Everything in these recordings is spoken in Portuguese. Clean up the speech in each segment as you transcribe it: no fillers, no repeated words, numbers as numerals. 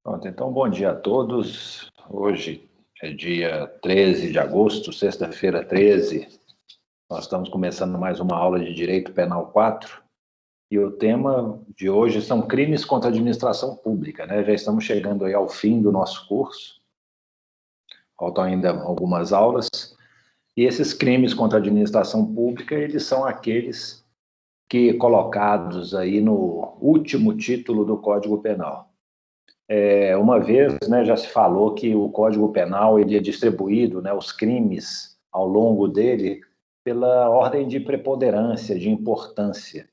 Pronto, então, bom dia a todos. Hoje é dia 13 de agosto, sexta-feira 13. Nós estamos começando mais uma aula de Direito Penal 4. E o tema de hoje são crimes contra a administração pública, né? Já estamos chegando aí ao fim do nosso curso. Faltam ainda algumas aulas. E esses crimes contra a administração pública, eles são aqueles que colocados aí no último título do Código Penal. Uma vez, né, já se falou que o Código Penal ele é distribuído, né, os crimes ao longo dele pela ordem de preponderância, de importância.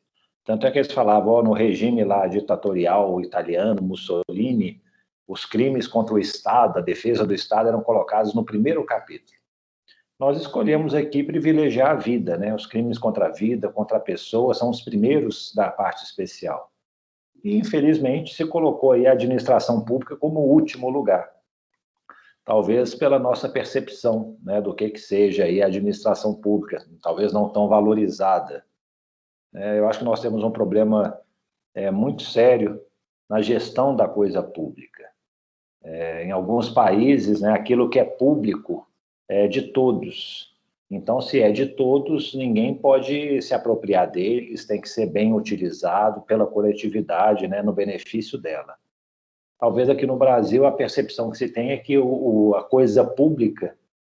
Tanto é que eles falavam, no regime lá ditatorial italiano, Mussolini, os crimes contra o Estado, a defesa do Estado eram colocados no primeiro capítulo. Nós escolhemos aqui privilegiar a vida, né? Os crimes contra a vida, contra a pessoa, são os primeiros da parte especial. E, infelizmente, se colocou aí a administração pública como o último lugar. Talvez pela nossa percepção, né, do que seja aí a administração pública, talvez não tão valorizada. Eu acho que nós temos um problema muito sério na gestão da coisa pública. Em alguns países, né, aquilo que é público é de todos. Então, se é de todos, ninguém pode se apropriar deles, tem que ser bem utilizado pela coletividade, né, no benefício dela. Talvez aqui no Brasil a percepção que se tem é que a coisa pública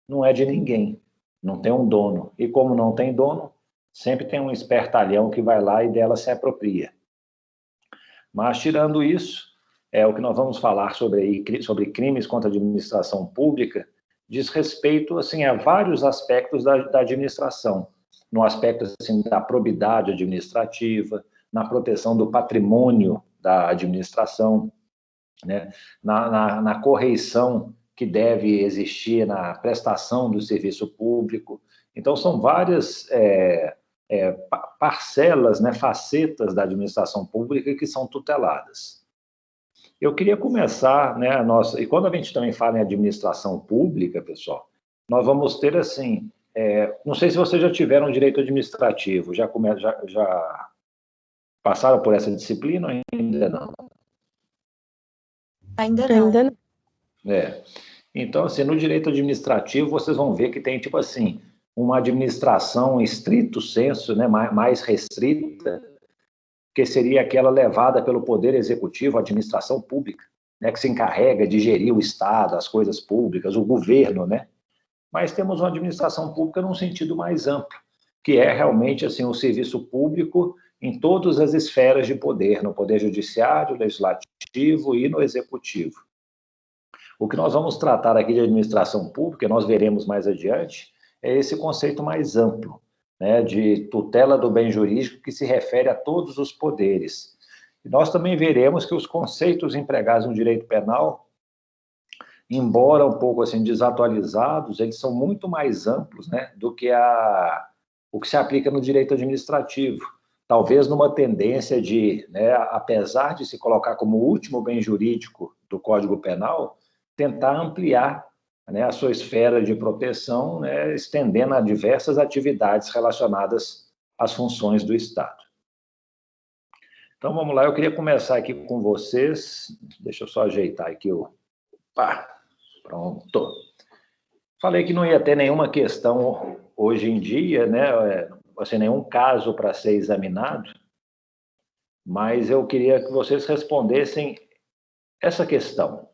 não é de ninguém, não tem um dono. E como não tem dono, sempre tem um espertalhão que vai lá e dela se apropria. Mas, tirando isso, o que nós vamos falar sobre crimes contra a administração pública diz respeito assim, a vários aspectos da administração, no aspecto assim, da probidade administrativa, na proteção do patrimônio da administração, né? na correição que deve existir na prestação do serviço público. Então, são várias parcelas, né, facetas da administração pública que são tuteladas. Eu queria começar, né, e quando a gente também fala em administração pública, pessoal, nós vamos ter assim, não sei se vocês já tiveram direito administrativo, já passaram por essa disciplina ou ainda não? Ainda não. Então, assim, no direito administrativo, vocês vão ver que tem, tipo assim, uma administração em estrito senso, né, mais restrita, que seria aquela levada pelo Poder Executivo, a administração pública, né, que se encarrega de gerir o Estado, as coisas públicas, o governo, né? Mas temos uma administração pública num sentido mais amplo, que é realmente assim, o serviço público em todas as esferas de poder, no Poder Judiciário, Legislativo e no Executivo. O que nós vamos tratar aqui de administração pública, nós veremos mais adiante, é esse conceito mais amplo, né, de tutela do bem jurídico que se refere a todos os poderes. E nós também veremos que os conceitos empregados no direito penal, embora um pouco assim desatualizados, eles são muito mais amplos, né, do que o que se aplica no direito administrativo. Talvez numa tendência de, né, apesar de se colocar como o último bem jurídico do Código Penal, tentar ampliar, né, a sua esfera de proteção, né, estendendo a diversas atividades relacionadas às funções do Estado. Então, vamos lá, eu queria começar aqui com vocês, deixa eu só ajeitar aqui pronto. Falei que não ia ter nenhuma questão hoje em dia, né, assim, nenhum caso para ser examinado, mas eu queria que vocês respondessem essa questão.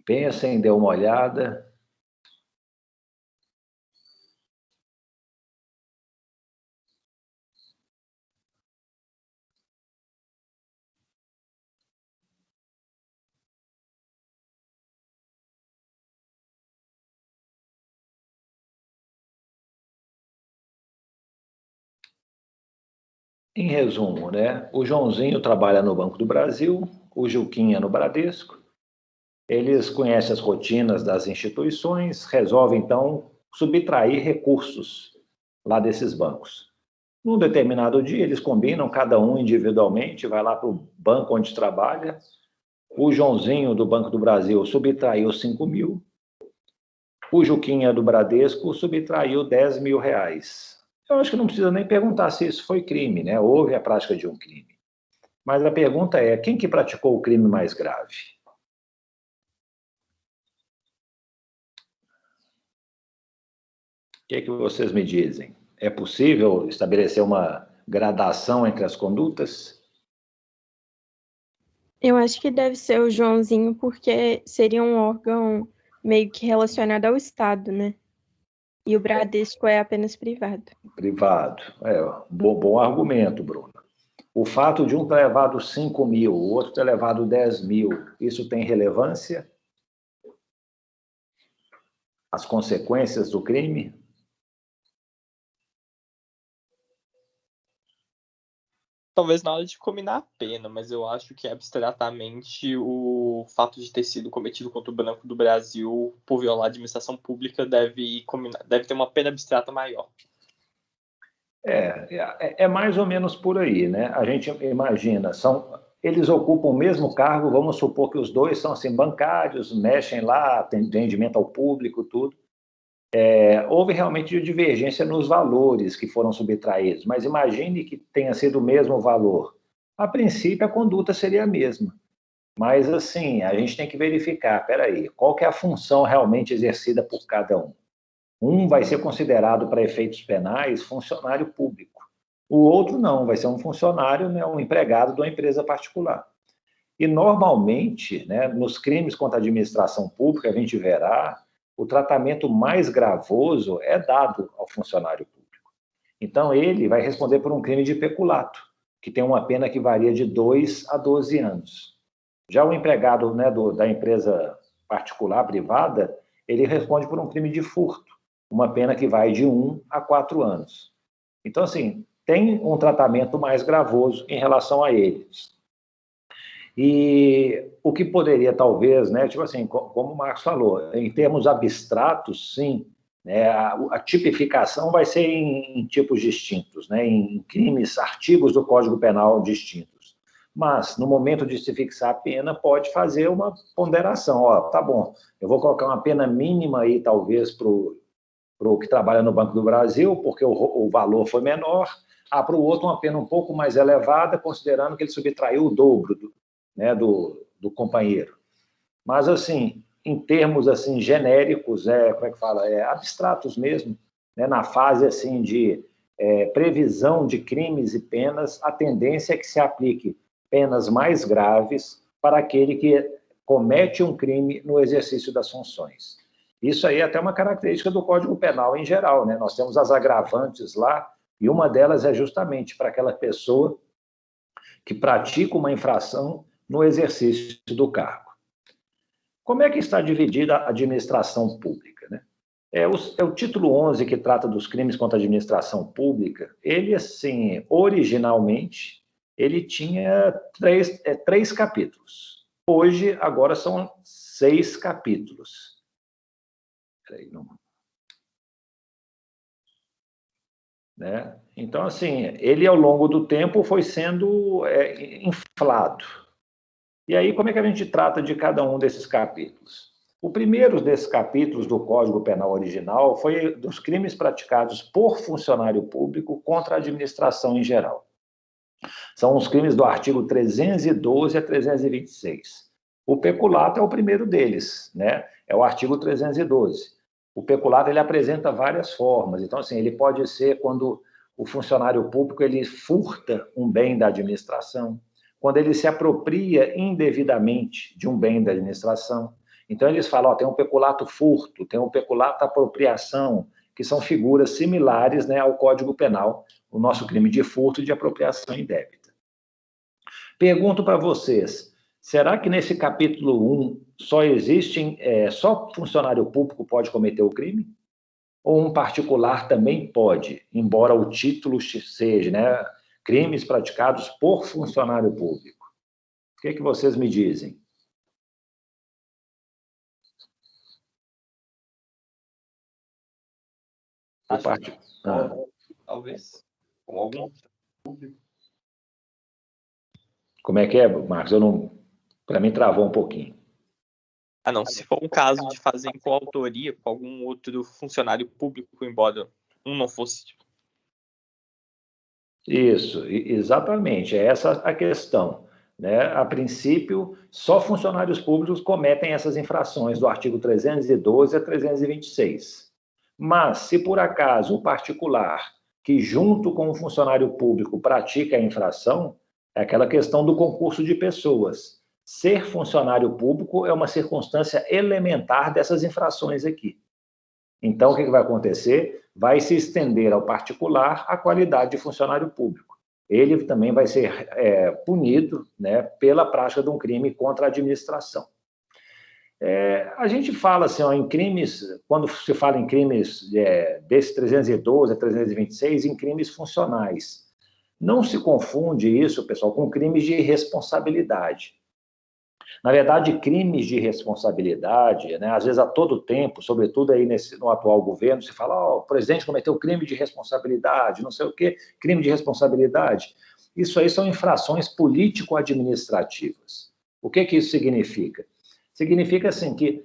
Pensem, dê uma olhada. Em resumo, né, o Joãozinho trabalha no Banco do Brasil, o Juquinha no Bradesco, eles conhecem as rotinas das instituições, resolvem, então, subtrair recursos lá desses bancos. Num determinado dia, eles combinam, cada um individualmente, vai lá para o banco onde trabalha, o Joãozinho do Banco do Brasil subtraiu 5 mil, o Juquinha do Bradesco subtraiu 10 mil reais. Eu acho que não precisa nem perguntar se isso foi crime, né? Houve a prática de um crime. Mas a pergunta é, quem que praticou o crime mais grave? O que é que vocês me dizem? É possível estabelecer uma gradação entre as condutas? Eu acho que deve ser o Joãozinho, porque seria um órgão meio que relacionado ao Estado, né? E o Bradesco é apenas privado. Privado. Bom argumento, Bruno. O fato de um ter levado 5 mil, o outro ter levado 10 mil, isso tem relevância? As consequências do crime? Talvez na hora de combinar a pena, mas eu acho que abstratamente o fato de ter sido cometido contra o Banco do Brasil por violar a administração pública deve ter uma pena abstrata maior. É mais ou menos por aí, né? A gente imagina, eles ocupam o mesmo cargo, vamos supor que os dois são assim, bancários, mexem lá, tem rendimento ao público, tudo. Houve realmente divergência nos valores que foram subtraídos, mas imagine que tenha sido o mesmo valor. A princípio, a conduta seria a mesma. Mas, assim, a gente tem que verificar, peraí, qual que é a função realmente exercida por cada um? Um vai ser considerado, para efeitos penais, funcionário público. O outro não, vai ser um funcionário, né, um empregado de uma empresa particular. E, normalmente, né, nos crimes contra a administração pública, a gente verá o tratamento mais gravoso é dado ao funcionário público. Então, ele vai responder por um crime de peculato, que tem uma pena que varia de 2 a 12 anos. Já o empregado, né, da empresa particular, privada, ele responde por um crime de furto, uma pena que vai de 1 a 4 anos. Então, assim, tem um tratamento mais gravoso em relação a eles. E o que poderia, talvez, né, tipo assim, como o Marcos falou, em termos abstratos, sim, né, a tipificação vai ser em tipos distintos, né, em crimes, artigos do Código Penal distintos. Mas, no momento de se fixar a pena, pode fazer uma ponderação. Ó, tá bom, eu vou colocar uma pena mínima aí, talvez, para o que trabalha no Banco do Brasil, porque o valor foi menor, para o outro uma pena um pouco mais elevada, considerando que ele subtraiu o dobro né, do companheiro. Mas, assim, em termos assim genéricos, como é que fala? Abstratos mesmo, né, na fase assim de previsão de crimes e penas, a tendência é que se aplique penas mais graves para aquele que comete um crime no exercício das funções. Isso aí é até uma característica do Código Penal em geral, né? Nós temos as agravantes lá, e uma delas é justamente para aquela pessoa que pratica uma infração no exercício do cargo. Como é que está dividida a administração pública, né? O título 11, que trata dos crimes contra a administração pública, ele, assim, originalmente, ele tinha três capítulos. Hoje, agora são 6 capítulos. Peraí, não... Né? Então, assim, ele, ao longo do tempo, foi sendo inflado. E aí, como é que a gente trata de cada um desses capítulos? O primeiro desses capítulos do Código Penal original foi dos crimes praticados por funcionário público contra a administração em geral. São os crimes do artigo 312 a 326. O peculato é o primeiro deles, né? É o artigo 312. O peculato, ele apresenta várias formas. Então, assim, ele pode ser quando o funcionário público ele furta um bem da administração, quando ele se apropria indevidamente de um bem da administração. Então, eles falam, tem um peculato furto, tem um peculato apropriação, que são figuras similares, né, ao Código Penal, o nosso crime de furto e de apropriação indébita. Pergunto para vocês, será que nesse capítulo 1 só funcionário público pode cometer o crime? Ou um particular também pode, embora o título seja, né, crimes praticados por funcionário público? O que vocês me dizem? Talvez. Com algum público. Como é, Marcos? Para mim, travou um pouquinho. Não, se for um caso de fazer em coautoria com algum outro funcionário público, embora um não fosse. Isso, exatamente, é essa a questão. né? A princípio, só funcionários públicos cometem essas infrações do artigo 312 a 326. Mas, se por acaso o particular, que junto com o funcionário público pratica a infração, é aquela questão do concurso de pessoas. Ser funcionário público é uma circunstância elementar dessas infrações aqui. Então, o que vai acontecer? Vai se estender ao particular a qualidade de funcionário público. Ele também vai ser punido, né, pela prática de um crime contra a administração. A gente fala assim, ó, em crimes, quando se fala em crimes desse 312 a 326, em crimes funcionais. Não se confunde isso, pessoal, com crimes de responsabilidade. Na verdade, crimes de responsabilidade, né, às vezes a todo tempo, sobretudo aí no atual governo, se fala, o presidente cometeu crime de responsabilidade, não sei o quê, crime de responsabilidade. Isso aí são infrações político-administrativas. O que isso significa? Significa, assim, que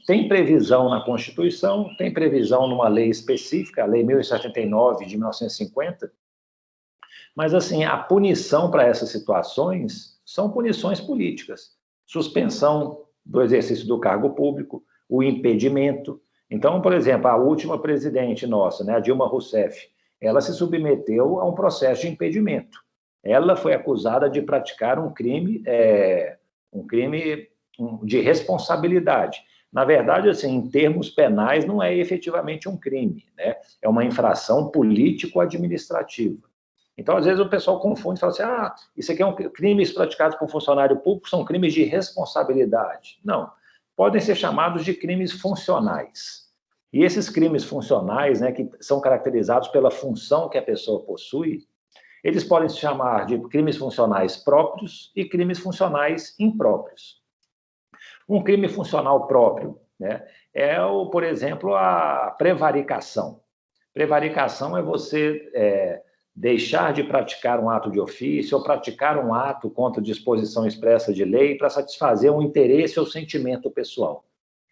tem previsão na Constituição, tem previsão numa lei específica, a Lei 1079 de 1950, mas, assim, a punição para essas situações são punições políticas. Suspensão do exercício do cargo público, o impedimento. Então, por exemplo, a última presidente nossa, né, a Dilma Rousseff, ela se submeteu a um processo de impedimento. Ela foi acusada de praticar um crime de responsabilidade. Na verdade, assim, em termos penais, não é efetivamente um crime, né? É uma infração político-administrativa. Então, às vezes, o pessoal confunde e fala assim, isso aqui é um crimes praticados por funcionário público, são crimes de responsabilidade. Não, podem ser chamados de crimes funcionais. E esses crimes funcionais, né, que são caracterizados pela função que a pessoa possui, eles podem se chamar de crimes funcionais próprios e crimes funcionais impróprios. Um crime funcional próprio, né, por exemplo, a prevaricação. Prevaricação é você deixar de praticar um ato de ofício ou praticar um ato contra disposição expressa de lei para satisfazer um interesse ou sentimento pessoal.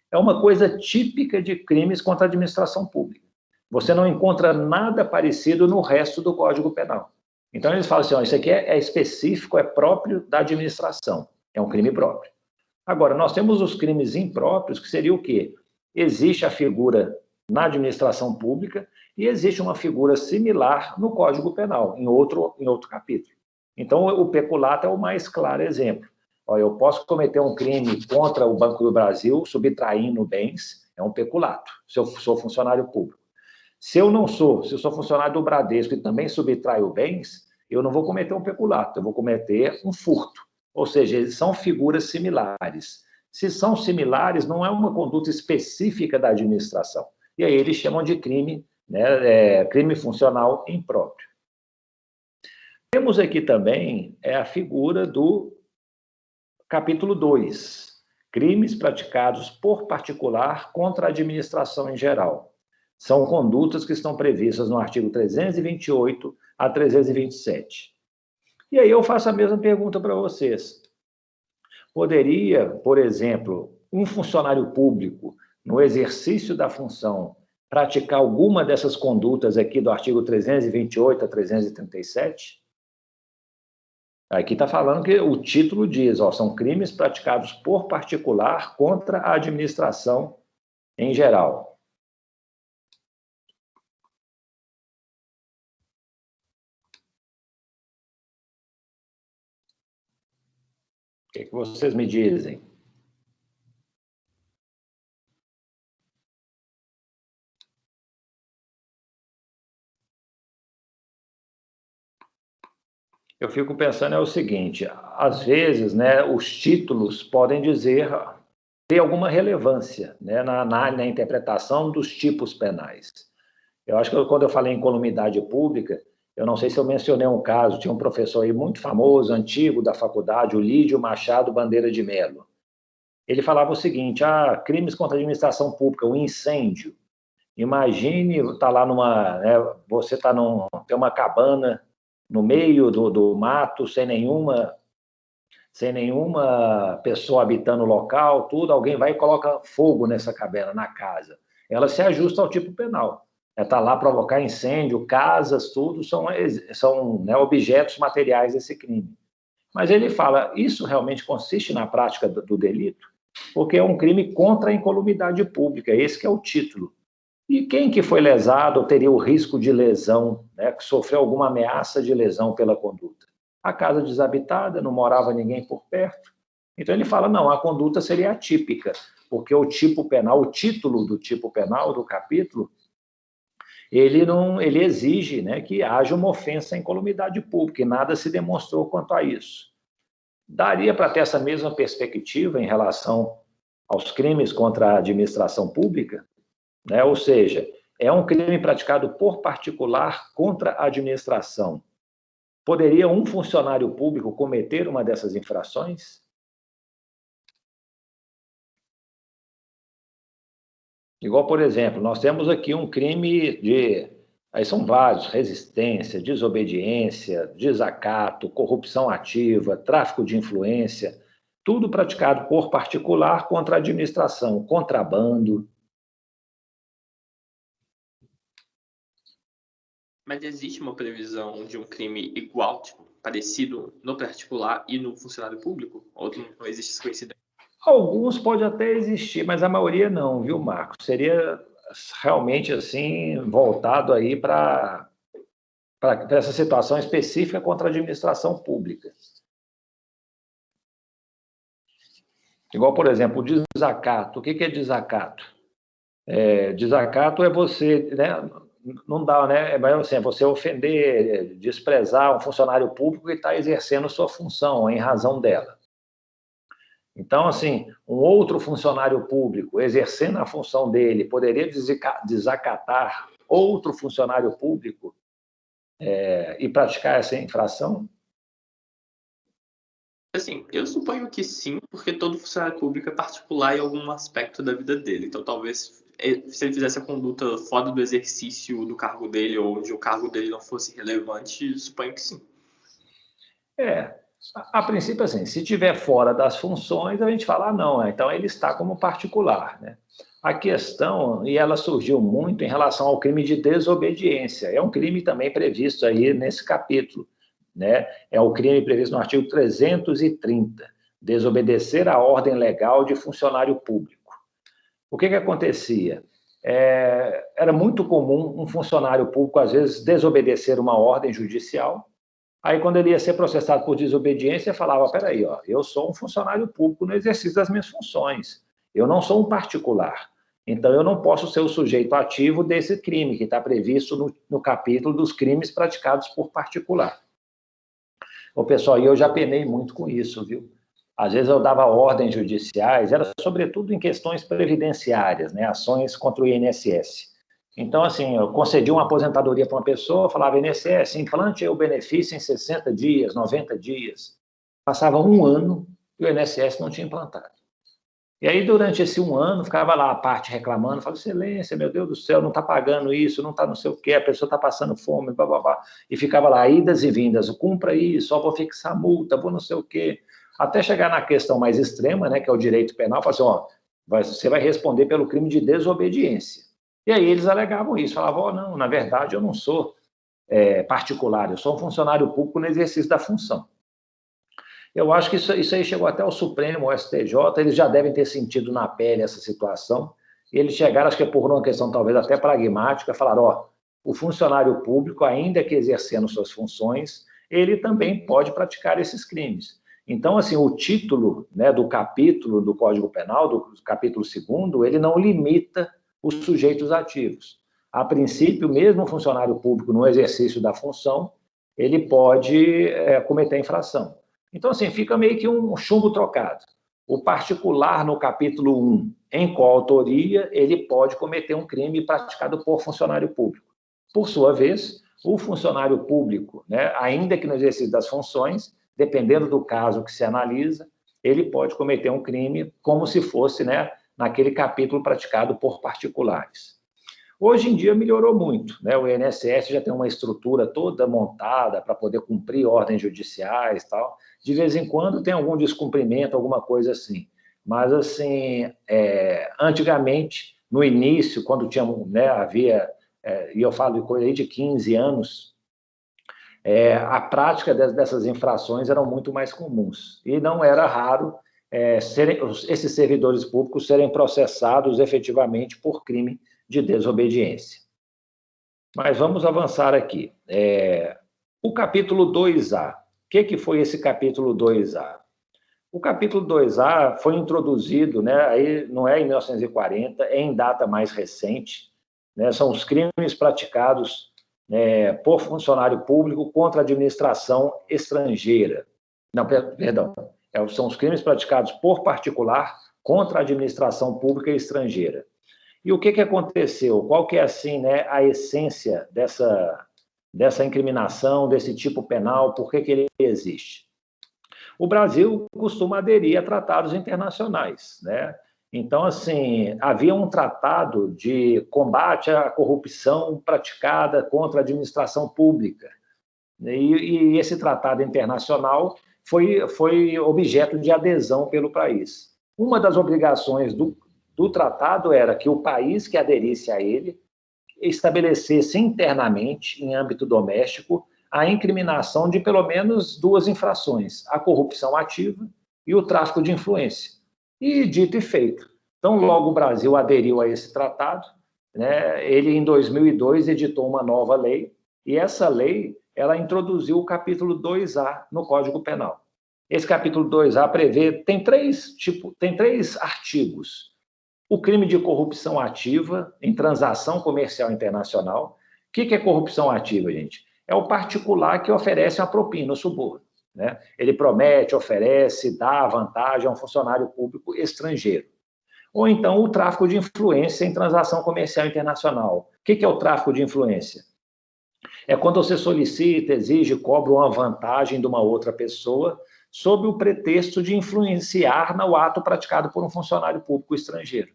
É uma coisa típica de crimes contra a administração pública. Você não encontra nada parecido no resto do Código Penal. Então, eles falam assim, isso aqui é específico, é próprio da administração, é um crime próprio. Agora, nós temos os crimes impróprios, que seria o quê? Existe a figura na administração pública e existe uma figura similar no Código Penal, em outro capítulo. Então, o peculato é o mais claro exemplo. Eu posso cometer um crime contra o Banco do Brasil, subtraindo bens, é um peculato, se eu sou funcionário público. Se eu sou funcionário do Bradesco e também subtraio bens, eu não vou cometer um peculato, eu vou cometer um furto. Ou seja, eles são figuras similares. Se são similares, não é uma conduta específica da administração. E aí eles chamam de crime, né, crime funcional impróprio. Temos aqui também a figura do capítulo 2, crimes praticados por particular contra a administração em geral. São condutas que estão previstas no artigo 328 a 327. E aí eu faço a mesma pergunta para vocês. Poderia, por exemplo, um funcionário público, no exercício da função, praticar alguma dessas condutas aqui do artigo 328 a 337? Aqui está falando que o título diz, são crimes praticados por particular contra a administração em geral. O que vocês me dizem? Eu fico pensando o seguinte, às vezes, né, os títulos podem ter alguma relevância, né, na interpretação dos tipos penais. Eu acho que quando eu falei em columidade pública, eu não sei se eu mencionei um caso, tinha um professor aí muito famoso, antigo da faculdade, o Lídio Machado Bandeira de Melo. Ele falava o seguinte, crimes contra a administração pública, o incêndio. Imagine, você tem uma cabana no meio do mato, sem nenhuma pessoa habitando o local, tudo, alguém vai e coloca fogo nessa cabana, na casa. Ela se ajusta ao tipo penal. Está lá provocar incêndio, casas, tudo, são né, objetos materiais desse crime. Mas ele fala, isso realmente consiste na prática do delito? Porque é um crime contra a incolumidade pública, esse que é o título. E quem que foi lesado ou teria o risco de lesão, né, que sofreu alguma ameaça de lesão pela conduta? A casa desabitada, não morava ninguém por perto. Então ele fala, não, a conduta seria atípica, porque o tipo penal, o título do tipo penal do capítulo, ele exige, né, que haja uma ofensa à incolumidade pública, e nada se demonstrou quanto a isso. Daria para ter essa mesma perspectiva em relação aos crimes contra a administração pública, né? Ou seja, é um crime praticado por particular contra a administração. Poderia um funcionário público cometer uma dessas infrações? Igual, por exemplo, nós temos aqui um crime de... Aí são vários: resistência, desobediência, desacato, corrupção ativa, tráfico de influência, tudo praticado por particular contra a administração, contrabando. Mas existe uma previsão de um crime igual, tipo, parecido no particular e no funcionário público? Ou não existe essa coincidência? Alguns pode até existir, mas a maioria não, viu, Marcos? Seria realmente assim, voltado aí para essa situação específica contra a administração pública. Igual, por exemplo, o desacato. O que é desacato? Desacato é você, né, não dá, né? Assim, é você ofender, desprezar um funcionário público que está exercendo sua função em razão dela. Então, assim, um outro funcionário público exercendo a função dele poderia desacatar outro funcionário público e praticar essa infração? Assim, eu suponho que sim, porque todo funcionário público é particular em algum aspecto da vida dele. Então, talvez, se ele fizesse a conduta fora do exercício do cargo dele, ou onde o cargo dele não fosse relevante, suponho que sim. A princípio, assim, se estiver fora das funções, a gente fala, não, então ele está como particular, né? A questão, e ela surgiu muito em relação ao crime de desobediência, é um crime também previsto aí nesse capítulo, né? É o crime previsto no artigo 330, desobedecer a ordem legal de funcionário público. O que acontecia? Era muito comum um funcionário público, às vezes, desobedecer uma ordem judicial. Aí, quando ele ia ser processado por desobediência, falava, peraí, ó, eu sou um funcionário público no exercício das minhas funções, eu não sou um particular, então eu não posso ser o sujeito ativo desse crime, que está previsto no capítulo dos crimes praticados por particular. Ô, pessoal, e eu já penei muito com isso, viu? Às vezes eu dava ordens judiciais, era sobretudo em questões previdenciárias, né, ações contra o INSS. Então, assim, eu concedi uma aposentadoria para uma pessoa, falava, INSS, implante o benefício em 60 dias, 90 dias. Passava um ano e o INSS não tinha implantado. E aí, durante esse um ano, ficava lá a parte reclamando, falava, excelência, meu Deus do céu, não está pagando isso, não está não sei o quê, a pessoa está passando fome, blá, blá, blá. E ficava lá, idas e vindas, cumpra isso, só vou fixar multa, vou não sei o quê. Até chegar na questão mais extrema, né, que é o direito penal, fala assim, ó, você vai responder pelo crime de desobediência. E aí eles alegavam isso, falavam, oh, não, na verdade eu não sou particular, eu sou um funcionário público no exercício da função. Eu acho que isso aí chegou até o Supremo, o STJ, eles já devem ter sentido na pele essa situação, e eles chegaram, acho que é por uma questão talvez até pragmática, falaram, ó, o funcionário público, ainda que exercendo suas funções, ele também pode praticar esses crimes. Então, assim, o título, né, do capítulo do Código Penal, do capítulo 2º, ele não limita os sujeitos ativos. A princípio, mesmo o funcionário público no exercício da função, ele pode cometer infração. Então, assim, fica meio que um chumbo trocado. O particular, no capítulo 1, em coautoria, ele pode cometer um crime praticado por funcionário público. Por sua vez, o funcionário público, né, ainda que no exercício das funções, dependendo do caso que se analisa, ele pode cometer um crime como se fosse, né, naquele capítulo praticado por particulares. Hoje em dia melhorou muito, né? O INSS já tem uma estrutura toda montada para poder cumprir ordens judiciais e tal. De vez em quando tem algum descumprimento, alguma coisa assim. Mas, assim, antigamente, no início, quando tinha, né, havia, e eu falo de coisa aí de 15 anos, a prática dessas infrações eram muito mais comuns. E não era raro esses servidores públicos serem processados efetivamente por crime de desobediência. Mas vamos avançar aqui. O capítulo 2A. O que foi esse capítulo 2A? O capítulo 2A foi introduzido, né, aí não é em 1940, é em data mais recente, né, são os crimes praticados por funcionário público contra a administração estrangeira. Não, perdão, são os crimes praticados por particular contra a administração pública estrangeira. E o que aconteceu? Qual que é, assim, né, a essência dessa incriminação, desse tipo penal, por que ele existe? O Brasil costuma aderir a tratados internacionais, né? Então, assim, havia um tratado de combate à corrupção praticada contra a administração pública. E esse tratado internacional foi objeto de adesão pelo país. Uma das obrigações do tratado era que o país que aderisse a ele estabelecesse internamente, em âmbito doméstico, a incriminação de pelo menos 2 infrações, a corrupção ativa e o tráfico de influência. E dito e feito. Então, logo o Brasil aderiu a esse tratado, né? Ele, em 2002, editou uma nova lei, e essa lei ela introduziu o capítulo 2A no Código Penal. Esse capítulo 2A tem três artigos. O crime de corrupção ativa em transação comercial internacional. O que é corrupção ativa, gente? É o particular que oferece uma propina, o suborno, né? Ele promete, oferece, dá vantagem a um funcionário público estrangeiro. Ou então o tráfico de influência em transação comercial internacional. O que é o tráfico de influência? É quando você solicita, exige, cobra uma vantagem de uma outra pessoa sob o pretexto de influenciar no ato praticado por um funcionário público estrangeiro.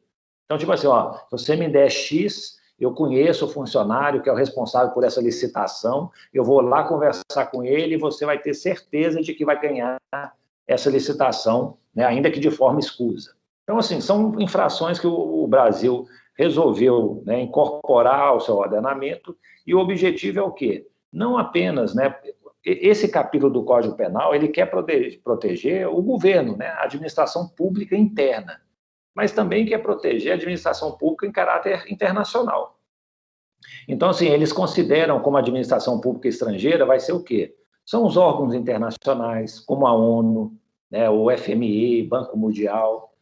Então, tipo assim, ó, se você me der X, eu conheço o funcionário que é o responsável por essa licitação, eu vou lá conversar com ele e você vai ter certeza de que vai ganhar essa licitação, né, ainda que de forma escusa. Então, assim, são infrações que o Brasil resolveu, né, incorporar ao seu ordenamento, e o objetivo é o quê? Não apenas, né, esse capítulo do Código Penal, ele quer proteger o governo, né, a administração pública interna, mas também quer proteger a administração pública em caráter internacional. Então, assim, eles consideram como administração pública estrangeira vai ser o quê? São os órgãos internacionais, como a ONU, né, o FMI, Banco Mundial,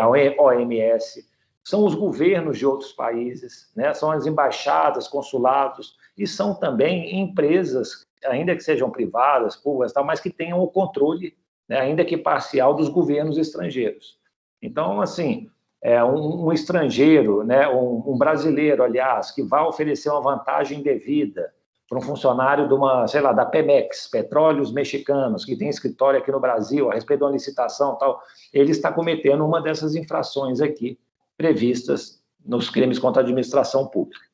a OMS, são os governos de outros países, né, são as embaixadas, consulados, e são também empresas, ainda que sejam privadas, públicas, mas que tenham o controle, né, ainda que parcial, dos governos estrangeiros. Então, assim, um estrangeiro, né, um brasileiro, aliás, que vai oferecer uma vantagem devida para um funcionário da Pemex, Petróleos Mexicanos, que tem escritório aqui no Brasil, a respeito de uma licitação, tal, ele está cometendo uma dessas infrações aqui, previstas nos crimes contra a administração pública.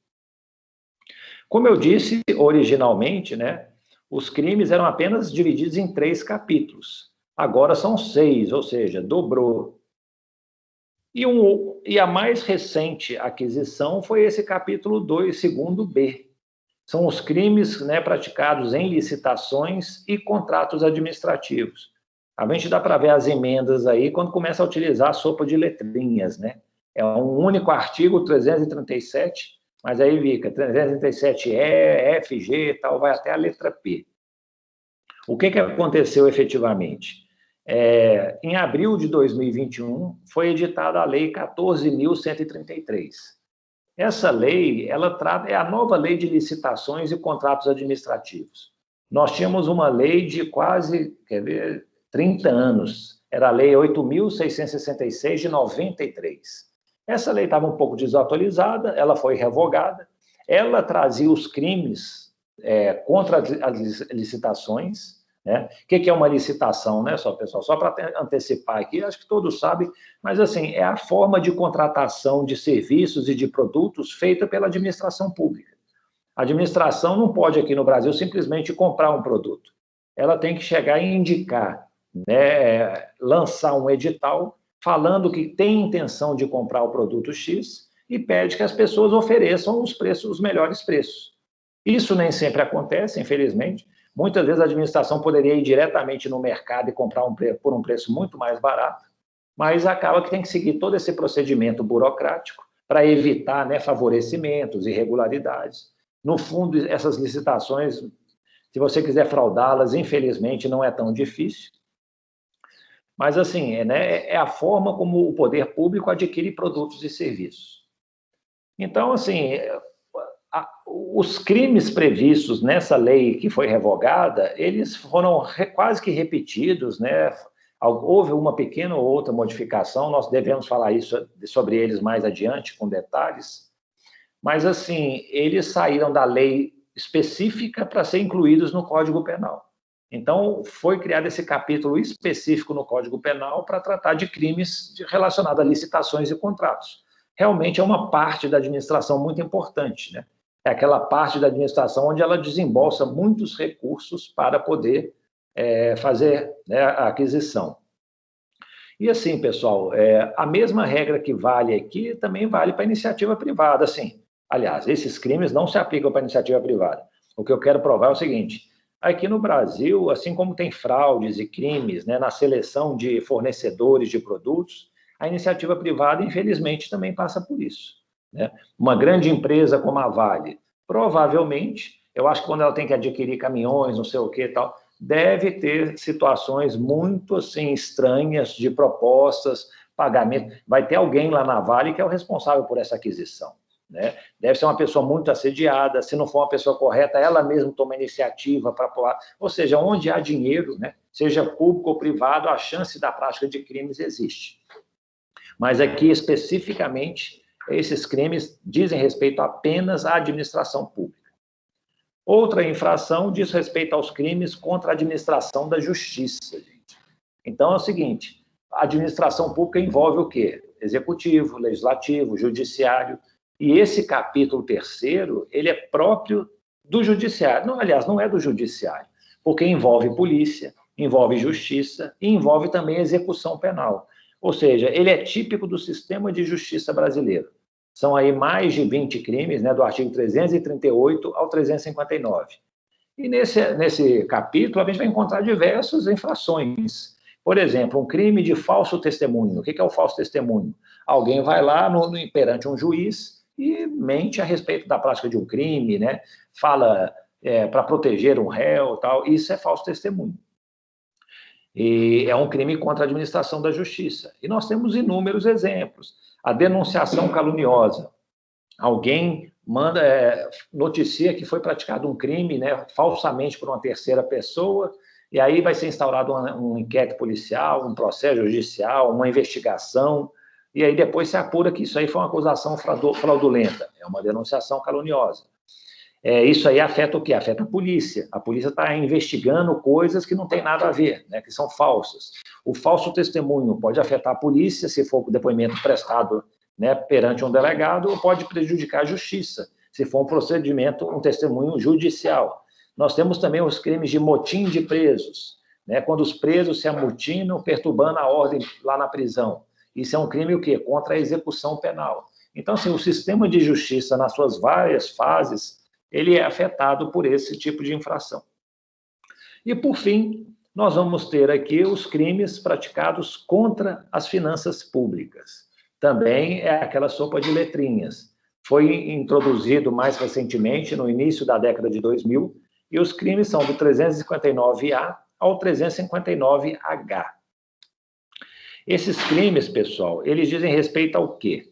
Como eu disse originalmente, né, os crimes eram apenas divididos em 3 capítulos. Agora são 6, ou seja, dobrou. E a mais recente aquisição foi esse capítulo 2, segundo B. São os crimes, né, praticados em licitações e contratos administrativos. A gente dá para ver as emendas aí quando começa a utilizar a sopa de letrinhas, né? É um único artigo, 337, mas aí fica 337E, F, G e tal, vai até a letra P. O que aconteceu efetivamente? Em abril de 2021, foi editada a Lei 14.133. Essa lei, é a nova lei de licitações e contratos administrativos. Nós tínhamos uma lei de quase, 30 anos, era a Lei 8.666 de 93. Essa lei estava um pouco desatualizada, ela foi revogada, ela trazia os crimes contra as licitações, né? O que é uma licitação, né, pessoal? Só para antecipar aqui, acho que todos sabem, mas assim, é a forma de contratação de serviços e de produtos feita pela administração pública. A administração não pode, aqui no Brasil, simplesmente comprar um produto. Ela tem que chegar e indicar, né, lançar um edital falando que tem intenção de comprar o produto X e pede que as pessoas ofereçam os melhores preços. Isso nem sempre acontece, infelizmente. Muitas vezes a administração poderia ir diretamente no mercado e comprar por um preço muito mais barato, mas acaba que tem que seguir todo esse procedimento burocrático para evitar, né, favorecimentos, irregularidades. No fundo, essas licitações, se você quiser fraudá-las, infelizmente, não é tão difícil. Mas, assim, é a forma como o poder público adquire produtos e serviços. Então, assim, os crimes previstos nessa lei que foi revogada, eles foram quase que repetidos, né? Houve uma pequena ou outra modificação, nós devemos falar sobre eles mais adiante, com detalhes, mas, assim, eles saíram da lei específica para ser incluídos no Código Penal. Então, foi criado esse capítulo específico no Código Penal para tratar de crimes relacionados a licitações e contratos. Realmente é uma parte da administração muito importante, né? É aquela parte da administração onde ela desembolsa muitos recursos para poder fazer, né, a aquisição. E assim, pessoal, a mesma regra que vale aqui também vale para a iniciativa privada. Assim, aliás, esses crimes não se aplicam para a iniciativa privada. O que eu quero provar é o seguinte: aqui no Brasil, assim como tem fraudes e crimes, né, na seleção de fornecedores de produtos, a iniciativa privada, infelizmente, também passa por isso, né? Uma grande empresa como a Vale, provavelmente, eu acho que quando ela tem que adquirir caminhões, não sei o que e tal, deve ter situações muito, assim, estranhas de propostas, pagamento. Vai ter alguém lá na Vale que é o responsável por essa aquisição, né? Deve ser uma pessoa muito assediada, se não for uma pessoa correta, ela mesma toma iniciativa para apoiar. Ou seja, onde há dinheiro, né, seja público ou privado, a chance da prática de crimes existe. Mas aqui, especificamente, esses crimes dizem respeito apenas à administração pública. Outra infração diz respeito aos crimes contra a administração da justiça, gente. Então, é o seguinte: a administração pública envolve o quê? Executivo, legislativo, judiciário. E esse capítulo 3º, ele é próprio do judiciário. Não, aliás, não é do judiciário, porque envolve polícia, envolve justiça e envolve também execução penal. Ou seja, ele é típico do sistema de justiça brasileiro. São aí mais de 20 crimes, né, do artigo 338 ao 359. E nesse capítulo a gente vai encontrar diversas infrações. Por exemplo, um crime de falso testemunho. O que é o falso testemunho? Alguém vai lá perante um juiz e mente a respeito da prática de um crime, né? Fala para proteger um réu, tal. Isso é falso testemunho. E é um crime contra a administração da justiça. E nós temos inúmeros exemplos. A denunciação caluniosa. Alguém noticia que foi praticado um crime, né, falsamente por uma terceira pessoa, e aí vai ser instaurado um inquérito policial, um processo judicial, uma investigação, e aí depois se apura que isso aí foi uma acusação fraudulenta, é uma denunciação caluniosa. Isso aí afeta o quê? Afeta a polícia. A polícia está investigando coisas que não tem nada a ver, né, que são falsas. O falso testemunho pode afetar a polícia, se for o depoimento prestado, né, perante um delegado, ou pode prejudicar a justiça, se for um procedimento, um testemunho judicial. Nós temos também os crimes de motim de presos, né, quando os presos se amotinam, perturbando a ordem lá na prisão. Isso é um crime o quê? Contra a execução penal. Então, assim, o sistema de justiça, nas suas várias fases, ele é afetado por esse tipo de infração. E, por fim, nós vamos ter aqui os crimes praticados contra as finanças públicas. Também é aquela sopa de letrinhas. Foi introduzido mais recentemente, no início da década de 2000, e os crimes são do 359A ao 359H. Esses crimes, pessoal, eles dizem respeito ao quê?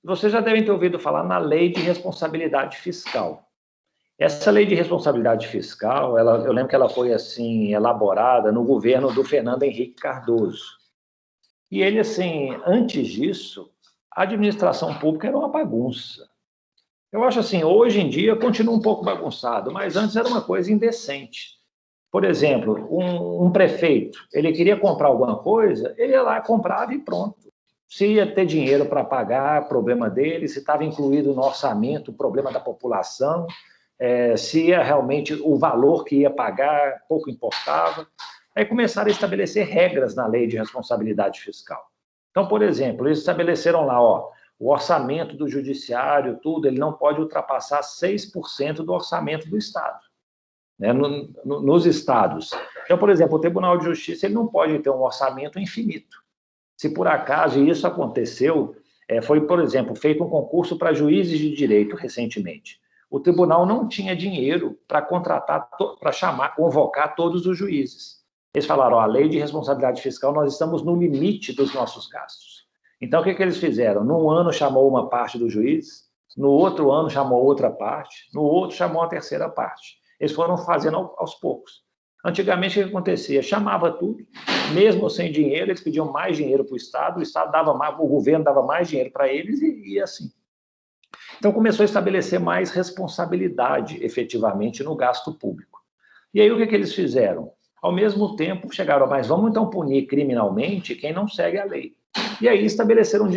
Vocês já devem ter ouvido falar na Lei de Responsabilidade Fiscal. Essa Lei de Responsabilidade Fiscal, eu lembro que ela foi assim elaborada no governo do Fernando Henrique Cardoso. E ele, assim, antes disso, a administração pública era uma bagunça. Eu acho assim, hoje em dia continua um pouco bagunçado, mas antes era uma coisa indecente. Por exemplo, um prefeito, ele queria comprar alguma coisa, ele ia lá, comprava e pronto. Se ia ter dinheiro para pagar, problema dele, se estava incluído no orçamento, o problema da população, se ia realmente o valor que ia pagar, pouco importava. Aí começaram a estabelecer regras na Lei de Responsabilidade Fiscal. Então, por exemplo, eles estabeleceram lá, o orçamento do judiciário, tudo, ele não pode ultrapassar 6% do orçamento do Estado, né, nos estados. Então, por exemplo, o Tribunal de Justiça ele não pode ter um orçamento infinito. Se por acaso isso aconteceu, foi, por exemplo, feito um concurso para juízes de direito recentemente. O tribunal não tinha dinheiro para contratar, para convocar todos os juízes. Eles falaram, a lei de responsabilidade fiscal, nós estamos no limite dos nossos gastos. Então, o que eles fizeram? Num ano chamou uma parte dos juízes, no outro ano chamou outra parte, no outro chamou a terceira parte. Eles foram fazendo aos poucos. Antigamente, o que acontecia? Chamava tudo, mesmo sem dinheiro, eles pediam mais dinheiro para o Estado dava mais, o governo dava mais dinheiro para eles e assim. Então, começou a estabelecer mais responsabilidade, efetivamente, no gasto público. E aí, o que eles fizeram? Ao mesmo tempo, chegaram, mas vamos então punir criminalmente quem não segue a lei. E aí estabeleceram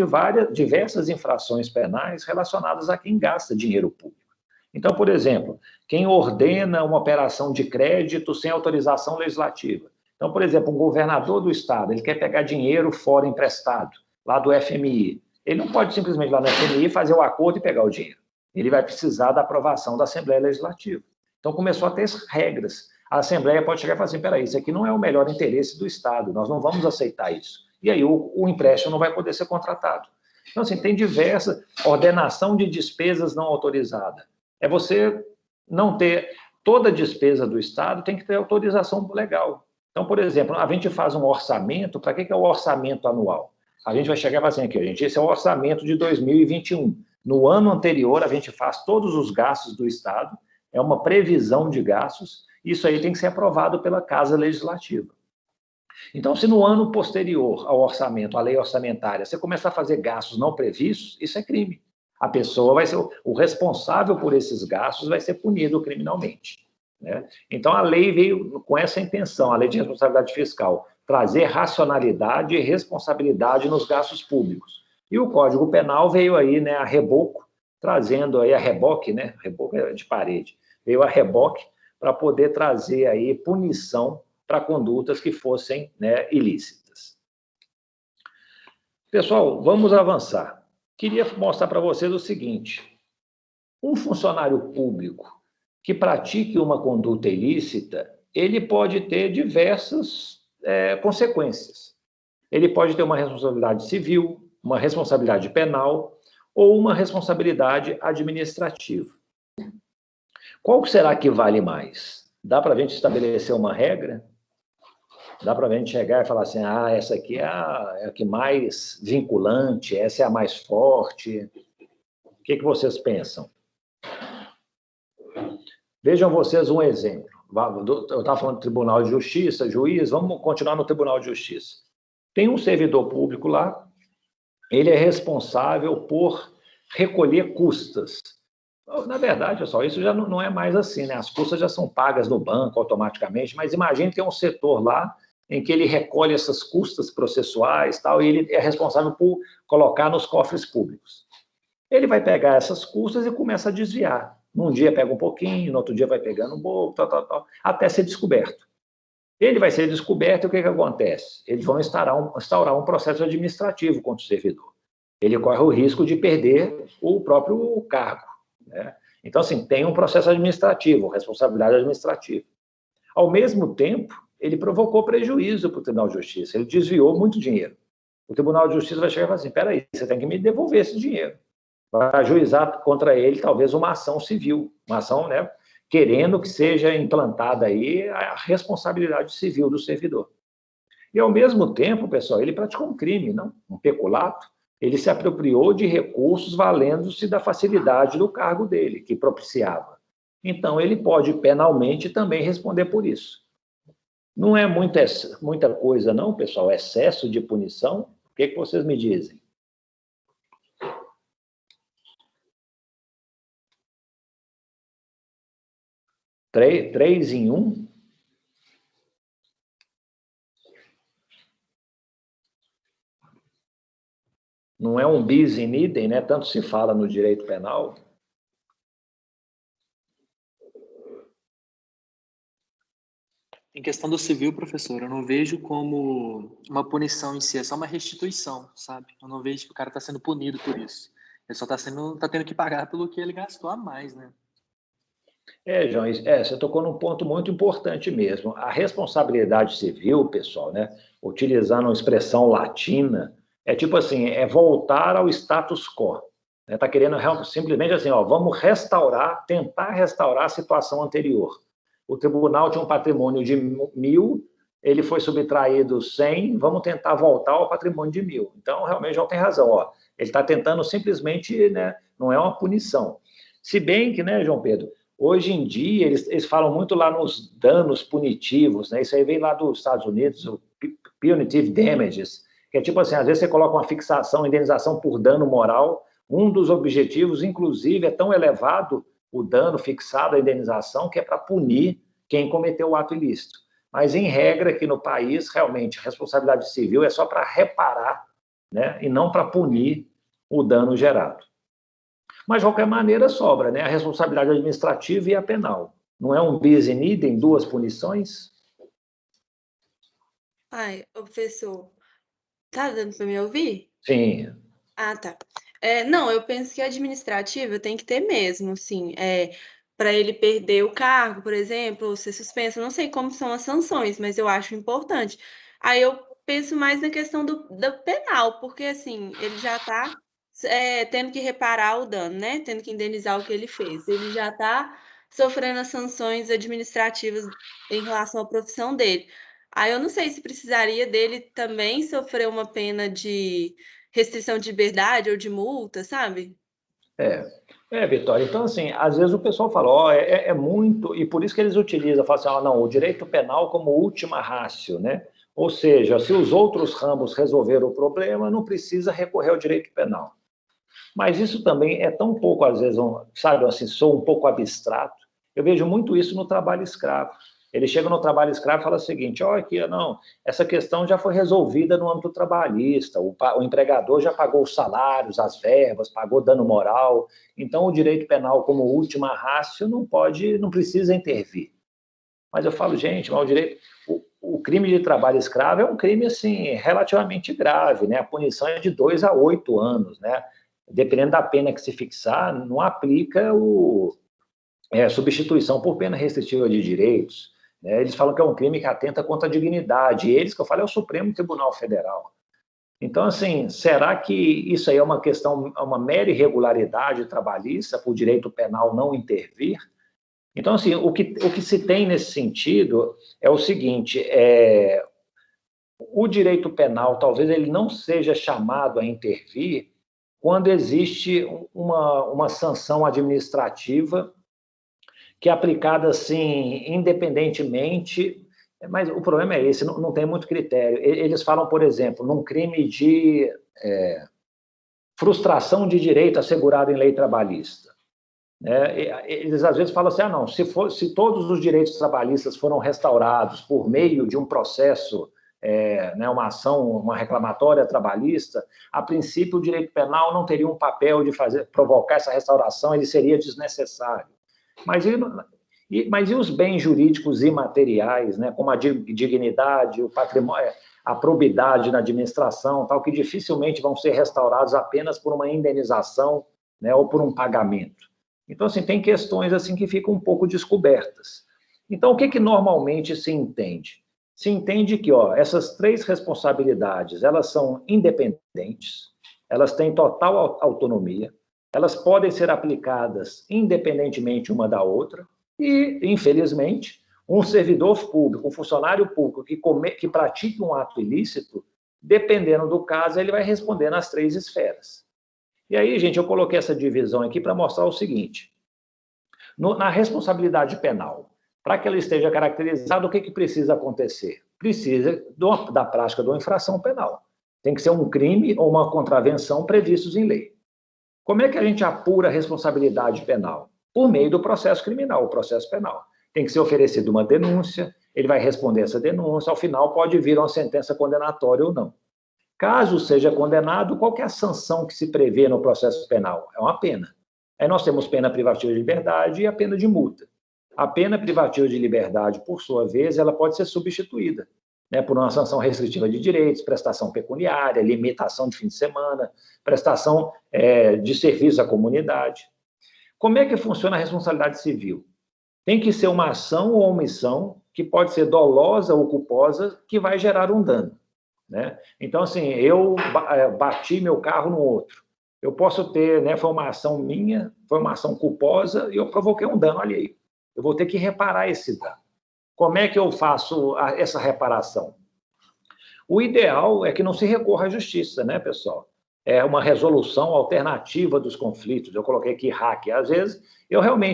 diversas infrações penais relacionadas a quem gasta dinheiro público. Então, por exemplo, quem ordena uma operação de crédito sem autorização legislativa. Então, por exemplo, um governador do estado, ele quer pegar dinheiro fora emprestado, lá do FMI. Ele não pode simplesmente ir lá no FMI fazer o acordo e pegar o dinheiro. Ele vai precisar da aprovação da Assembleia Legislativa. Então, começou a ter regras. A Assembleia pode chegar e falar assim, peraí, isso aqui não é o melhor interesse do Estado, nós não vamos aceitar isso. E aí o empréstimo não vai poder ser contratado. Então, assim, tem diversa ordenação de despesas não autorizada. É você não ter toda despesa do Estado tem que ter autorização legal. Então, por exemplo, a gente faz um orçamento, para que é o orçamento anual? A gente vai chegar e falar assim, aqui, gente, esse é o orçamento de 2021. No ano anterior, a gente faz todos os gastos do Estado, é uma previsão de gastos, isso aí tem que ser aprovado pela Casa Legislativa. Então, se no ano posterior ao orçamento, à lei orçamentária, você começar a fazer gastos não previstos, isso é crime. A pessoa vai ser, o responsável por esses gastos vai ser punido criminalmente, né? Então, a lei veio com essa intenção, a lei de responsabilidade fiscal, trazer racionalidade e responsabilidade nos gastos públicos. E o Código Penal veio aí, né, a reboco, trazendo aí a reboque, né, reboco é de parede, veio a reboque para poder trazer aí punição para condutas que fossem, né, ilícitas. Pessoal, vamos avançar. Queria mostrar para vocês o seguinte, um funcionário público que pratique uma conduta ilícita, ele pode ter diversas consequências. Ele pode ter uma responsabilidade civil, uma responsabilidade penal ou uma responsabilidade administrativa. Qual será que vale mais? Dá para a gente estabelecer uma regra? Dá para a gente chegar e falar assim, essa aqui é a que mais vinculante, essa é a mais forte. O que vocês pensam? Vejam vocês um exemplo. Eu estava falando do Tribunal de Justiça, juiz, vamos continuar no Tribunal de Justiça. Tem um servidor público lá, ele é responsável por recolher custas. Na verdade, pessoal, isso já não é mais assim, né? As custas já são pagas no banco automaticamente, mas imagine que tem um setor lá em que ele recolhe essas custas processuais tal, e ele é responsável por colocar nos cofres públicos. Ele vai pegar essas custas e começa a desviar. Num dia pega um pouquinho, no outro dia vai pegando um pouco, tal, até ser descoberto. Ele vai ser descoberto e o que acontece? Eles vão instaurar um processo administrativo contra o servidor. Ele corre o risco de perder o próprio cargo, né? Então, assim, tem um processo administrativo, responsabilidade administrativa. Ao mesmo tempo, ele provocou prejuízo para o Tribunal de Justiça, ele desviou muito dinheiro. O Tribunal de Justiça vai chegar e falar assim, peraí, você tem que me devolver esse dinheiro. Vai ajuizar contra ele, talvez, uma ação civil, uma ação, né, querendo que seja implantada aí a responsabilidade civil do servidor. E, ao mesmo tempo, pessoal, ele praticou um crime, não? Um peculato. Ele se apropriou de recursos valendo-se da facilidade do cargo dele, que propiciava. Então, ele pode penalmente também responder por isso. Não é muita coisa, não, pessoal? Excesso de punição? O que vocês me dizem? Três em um? Não é um bis in idem, né? Tanto se fala no direito penal. Em questão do civil, professor, eu não vejo como uma punição em si, é só uma restituição, sabe? Eu não vejo que o cara está sendo punido por isso. Ele só tá tendo que pagar pelo que ele gastou a mais, né? João, você tocou num ponto muito importante mesmo. A responsabilidade civil, pessoal, né, utilizando uma expressão latina, é tipo assim, é voltar ao status quo. Está querendo simplesmente assim, ó, vamos tentar restaurar a situação anterior. O tribunal tinha um patrimônio de 1.000, ele foi subtraído 100, vamos tentar voltar ao patrimônio de 1.000. Então, realmente, João tem razão. Ó, ele está tentando simplesmente, né, não é uma punição. Se bem que, né, João Pedro, hoje em dia, eles falam muito lá nos danos punitivos, né? Isso aí vem lá dos Estados Unidos, o punitive damages, que é tipo assim, às vezes você coloca uma fixação, indenização por dano moral, um dos objetivos, inclusive, é tão elevado o dano fixado, a indenização, que é para punir quem cometeu o ato ilícito. Mas, em regra, aqui no país, realmente, a responsabilidade civil é só para reparar, né? E não para punir o dano gerado. Mas, de qualquer maneira, sobra, né? A responsabilidade administrativa e a penal. Não é um bis in idem, duas punições? Ai, ô, professor, tá dando para me ouvir? Sim. Ah, tá. Não, eu penso que a administrativa tem que ter mesmo, assim, para ele perder o cargo, por exemplo, ou ser suspenso. Eu não sei como são as sanções, mas eu acho importante. Aí eu penso mais na questão do penal, porque assim, ele já está tendo que reparar o dano, né? Tendo que indenizar o que ele fez. Ele já está sofrendo as sanções administrativas em relação à profissão dele. Aí eu não sei se precisaria dele também sofrer uma pena de restrição de liberdade ou de multa, sabe? Vitória. Então, assim, às vezes o pessoal fala, ó, é muito, e por isso que eles utilizam, falam assim, ó, não, o direito penal como última ratio, né? Ou seja, se os outros ramos resolveram o problema, não precisa recorrer ao direito penal. Mas isso também é tão pouco, às vezes, sabe, assim, sou um pouco abstrato. Eu vejo muito isso no trabalho escravo. Ele chega no trabalho escravo e fala o seguinte, ó, aqui, não, essa questão já foi resolvida no âmbito trabalhista, o empregador já pagou os salários, as verbas, pagou dano moral, então o direito penal como última ratio não precisa intervir. Mas eu falo, gente, mas o crime de trabalho escravo é um crime, assim, relativamente grave, né? A punição é de 2 a 8 anos, né? Dependendo da pena que se fixar, não aplica substituição por pena restritiva de direitos. Né? Eles falam que é um crime que atenta contra a dignidade. E eles, que eu falo, é o Supremo Tribunal Federal. Então, assim, será que isso aí é uma questão, uma mera irregularidade trabalhista por direito penal não intervir? Então, assim, o que se tem nesse sentido é o seguinte, o direito penal talvez ele não seja chamado a intervir quando existe uma sanção administrativa que é aplicada assim, independentemente, mas o problema é esse, não tem muito critério. Eles falam, por exemplo, num crime de frustração de direito assegurado em lei trabalhista. Eles às vezes falam assim, não, se todos os direitos trabalhistas foram restaurados por meio de um processo, uma ação, uma reclamatória trabalhista, a princípio o direito penal não teria um papel de provocar essa restauração, ele seria desnecessário. Mas e os bens jurídicos imateriais, né, como a dignidade, o patrimônio, a probidade na administração, tal, que dificilmente vão ser restaurados apenas por uma indenização, né, ou por um pagamento. Então, assim, tem questões assim que ficam um pouco descobertas. Então, o que normalmente se entende? Se entende que essas três responsabilidades, elas são independentes, elas têm total autonomia, elas podem ser aplicadas independentemente uma da outra e, infelizmente, um servidor público, um funcionário público que pratique um ato ilícito, dependendo do caso, ele vai responder nas três esferas. E aí, gente, eu coloquei essa divisão aqui para mostrar o seguinte. Na responsabilidade penal, para que ela esteja caracterizada, o que precisa acontecer? Precisa da prática de uma infração penal. Tem que ser um crime ou uma contravenção previstos em lei. Como é que a gente apura a responsabilidade penal? Por meio do processo criminal, o processo penal. Tem que ser oferecida uma denúncia, ele vai responder essa denúncia, ao final pode vir uma sentença condenatória ou não. Caso seja condenado, qual que é a sanção que se prevê no processo penal? É uma pena. Aí nós temos pena privativa de liberdade e a pena de multa. A pena privativa de liberdade, por sua vez, ela pode ser substituída, né, por uma sanção restritiva de direitos, prestação pecuniária, limitação de fim de semana, prestação de serviço à comunidade. Como é que funciona a responsabilidade civil? Tem que ser uma ação ou omissão que pode ser dolosa ou culposa que vai gerar um dano, né? Então, assim, eu bati meu carro no outro. Eu posso ter, né, foi uma ação minha, foi uma ação culposa e eu provoquei um dano alheio. Eu vou ter que reparar esse dano. Como é que eu faço essa reparação? O ideal é que não se recorra à justiça, né, pessoal? É uma resolução alternativa dos conflitos. Eu coloquei aqui hack. Às vezes,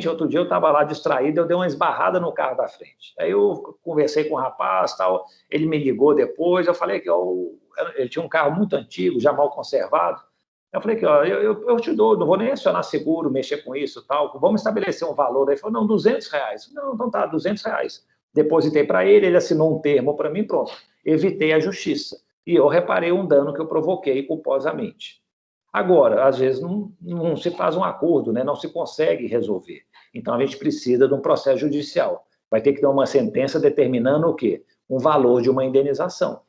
outro dia eu estava lá distraído, eu dei uma esbarrada no carro da frente. Aí eu conversei com o rapaz, tal, ele me ligou depois, eu falei que ele tinha um carro muito antigo, já mal conservado. Eu falei que eu te dou, não vou nem acionar seguro, mexer com isso, tal, vamos estabelecer um valor. Aí ele falou, não, R$200. Não, então tá, R$200. Depositei para ele assinou um termo para mim, pronto. Evitei a justiça. E eu reparei um dano que eu provoquei culposamente. Agora, às vezes não se faz um acordo, né? Não se consegue resolver. Então, a gente precisa de um processo judicial. Vai ter que ter uma sentença determinando o quê? Um valor de uma indenização.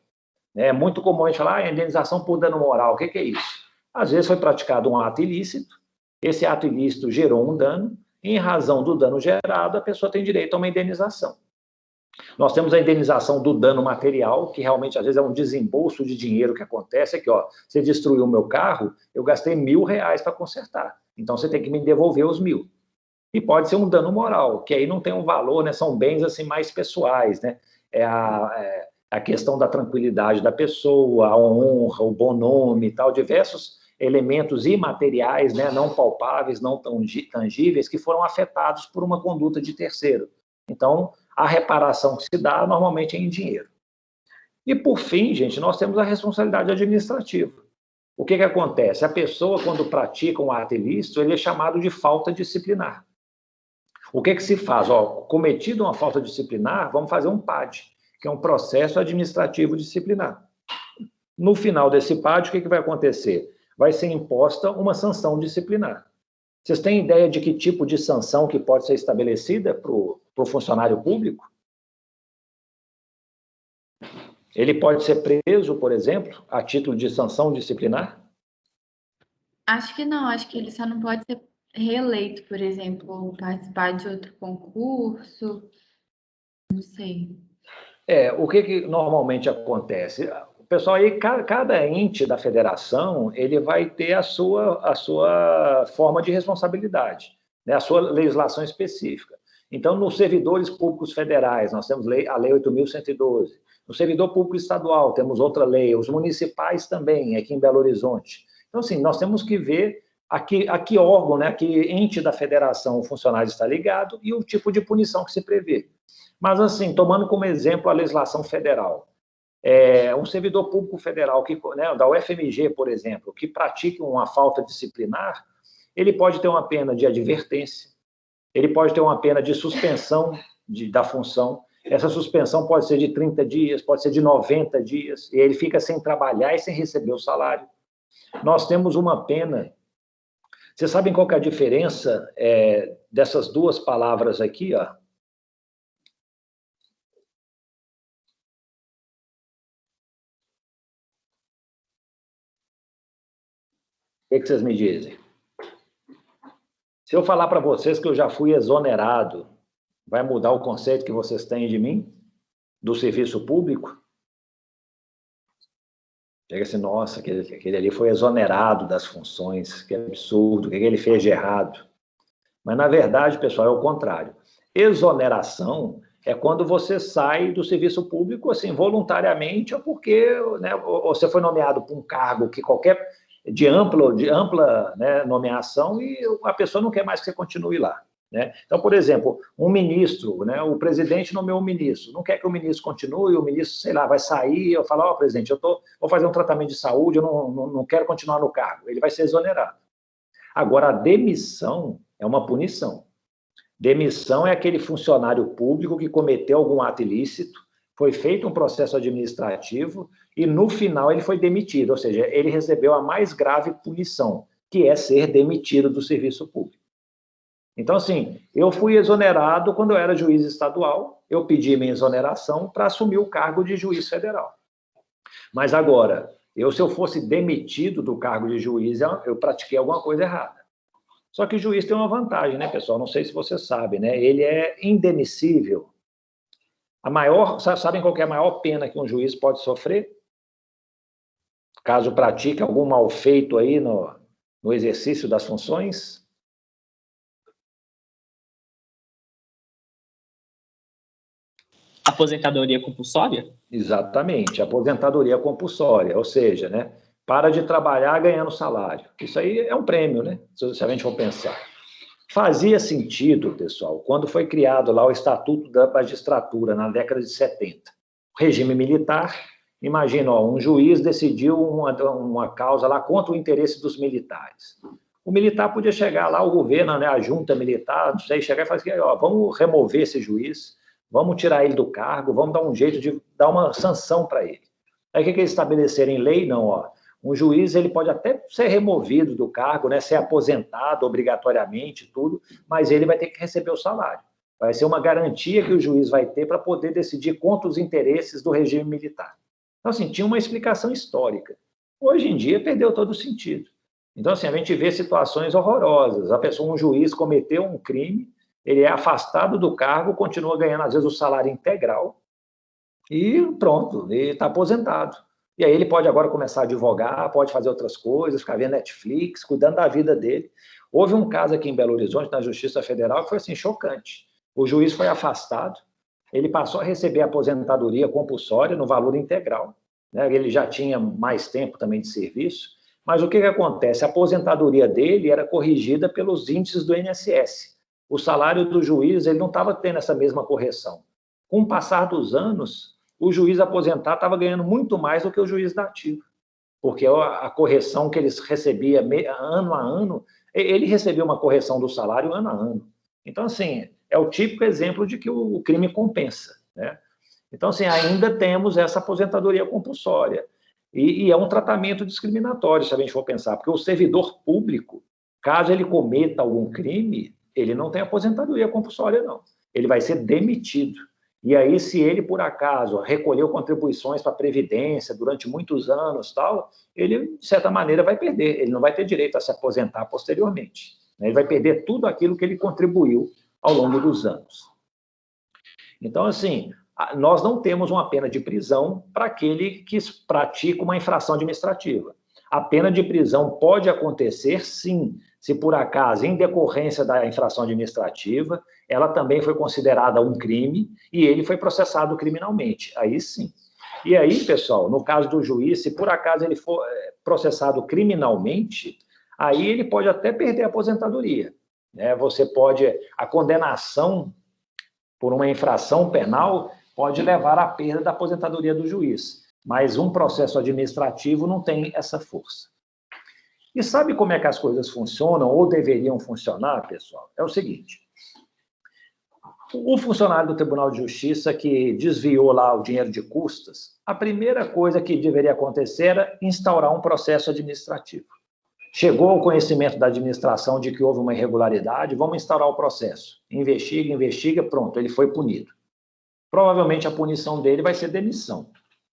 É muito comum a gente falar, indenização por dano moral, o que é isso? Às vezes foi praticado um ato ilícito, esse ato ilícito gerou um dano, e em razão do dano gerado, a pessoa tem direito a uma indenização. Nós temos a indenização do dano material, que realmente, às vezes, é um desembolso de dinheiro que acontece, aqui, ó, você destruiu o meu carro, eu gastei R$1.000 para consertar, então você tem que me devolver os 1.000. E pode ser um dano moral, que aí não tem um valor, né, são bens, assim, mais pessoais, né, a questão da tranquilidade da pessoa, a honra, o bom nome e tal, diversos elementos imateriais, né, não palpáveis, não tangíveis, que foram afetados por uma conduta de terceiro. Então, a reparação que se dá normalmente é em dinheiro. E, por fim, gente, nós temos a responsabilidade administrativa. O que acontece? A pessoa, quando pratica um ato ilícito, ele é chamado de falta disciplinar. O que se faz? Cometido uma falta disciplinar, vamos fazer um PAD, que é um processo administrativo disciplinar. No final desse PAD, o que vai acontecer? Vai ser imposta uma sanção disciplinar. Vocês têm ideia de que tipo de sanção que pode ser estabelecida para o funcionário público? Ele pode ser preso, por exemplo, a título de sanção disciplinar? Acho que não, acho que ele só não pode ser reeleito, por exemplo, ou participar de outro concurso, não sei. O que normalmente acontece? O pessoal aí, cada ente da federação, ele vai ter a sua forma de responsabilidade, né? A sua legislação específica. Então, nos servidores públicos federais, nós temos a Lei 8.112. No servidor público estadual, temos outra lei. Os municipais também, aqui em Belo Horizonte. Então, assim, nós temos que ver a que órgão, né, a que ente da federação o funcionário está ligado e o tipo de punição que se prevê. Mas, assim, tomando como exemplo a legislação federal, um servidor público federal, né, da UFMG, por exemplo, que pratique uma falta disciplinar, ele pode ter uma pena de advertência, ele pode ter uma pena de suspensão da função. Essa suspensão pode ser de 30 dias, pode ser de 90 dias, e ele fica sem trabalhar e sem receber o salário. Nós temos uma pena. Vocês sabem qual que é a diferença dessas duas palavras aqui, ó? O que vocês me dizem? Se eu falar para vocês que eu já fui exonerado, vai mudar o conceito que vocês têm de mim? Do serviço público? Chega assim, nossa, aquele ali foi exonerado das funções, que absurdo, o que ele fez de errado? Mas, na verdade, pessoal, é o contrário. Exoneração é quando você sai do serviço público, assim, voluntariamente, ou porque, né, ou você foi nomeado para um cargo que de ampla, né, nomeação, e a pessoa não quer mais que você continue lá, né? Então, por exemplo, um ministro, né, o presidente nomeou um ministro, não quer que o ministro continue, o ministro, sei lá, vai sair, eu falo, presidente, vou fazer um tratamento de saúde, eu não quero continuar no cargo, ele vai ser exonerado. Agora, a demissão é uma punição. Demissão é aquele funcionário público que cometeu algum ato ilícito, foi feito um processo administrativo e, no final, ele foi demitido, ou seja, ele recebeu a mais grave punição, que é ser demitido do serviço público. Então, assim, eu fui exonerado quando eu era juiz estadual, eu pedi minha exoneração para assumir o cargo de juiz federal. Mas agora, se eu fosse demitido do cargo de juiz, eu pratiquei alguma coisa errada. Só que o juiz tem uma vantagem, né, pessoal? Não sei se você sabe, né? Ele é indemissível. Sabem qual que é a maior pena que um juiz pode sofrer? Caso pratique algum mal feito aí no exercício das funções? Aposentadoria compulsória? Exatamente, aposentadoria compulsória, ou seja, né, para de trabalhar ganhando salário. Isso aí é um prêmio, né? Se a gente for pensar. Fazia sentido, pessoal, quando foi criado lá o Estatuto da Magistratura, na década de 70. O regime militar, imagina, um juiz decidiu uma causa lá contra o interesse dos militares. O militar podia chegar lá, o governo, né, a junta militar, não sei, chegar e falar assim, ó, vamos remover esse juiz, vamos tirar ele do cargo, vamos dar um jeito de dar uma sanção para ele. Aí o que eles estabeleceram em lei? Não, ó, um juiz ele pode até ser removido do cargo, né, ser aposentado obrigatoriamente, tudo, mas ele vai ter que receber o salário. Vai ser uma garantia que o juiz vai ter para poder decidir contra os interesses do regime militar. Então, assim, tinha uma explicação histórica. Hoje em dia, perdeu todo o sentido. Então, assim, a gente vê situações horrorosas. Um juiz cometeu um crime, ele é afastado do cargo, continua ganhando, às vezes, o salário integral, e pronto, ele está aposentado. E aí ele pode agora começar a advogar, pode fazer outras coisas, ficar vendo Netflix, cuidando da vida dele. Houve um caso aqui em Belo Horizonte, na Justiça Federal, que foi assim, chocante. O juiz foi afastado, ele passou a receber aposentadoria compulsória no valor integral, né? Ele já tinha mais tempo também de serviço, mas o que acontece? A aposentadoria dele era corrigida pelos índices do INSS. O salário do juiz ele não estava tendo essa mesma correção. Com o passar dos anos, o juiz aposentado estava ganhando muito mais do que o juiz da ativa, porque a correção que eles recebiam ano a ano, ele recebia uma correção do salário ano a ano. Então, assim, é o típico exemplo de que o crime compensa, né? Então, assim, ainda temos essa aposentadoria compulsória. E é um tratamento discriminatório, se a gente for pensar, porque o servidor público, caso ele cometa algum crime, ele não tem aposentadoria compulsória, não. Ele vai ser demitido. E aí, se ele, por acaso, recolheu contribuições para a Previdência durante muitos anos, tal, ele, de certa maneira, vai perder. Ele não vai ter direito a se aposentar posteriormente. Ele vai perder tudo aquilo que ele contribuiu ao longo dos anos. Então, assim, nós não temos uma pena de prisão para aquele que pratica uma infração administrativa. A pena de prisão pode acontecer, sim, se por acaso, em decorrência da infração administrativa, ela também foi considerada um crime e ele foi processado criminalmente. Aí sim. E aí, pessoal, no caso do juiz, se por acaso ele for processado criminalmente, aí ele pode até perder a aposentadoria, né? A condenação por uma infração penal pode levar à perda da aposentadoria do juiz, mas um processo administrativo não tem essa força. E sabe como é que as coisas funcionam, ou deveriam funcionar, pessoal? É o seguinte, o funcionário do Tribunal de Justiça que desviou lá o dinheiro de custas, a primeira coisa que deveria acontecer era instaurar um processo administrativo. Chegou ao conhecimento da administração de que houve uma irregularidade, vamos instaurar o processo. Investiga, pronto, ele foi punido. Provavelmente a punição dele vai ser demissão.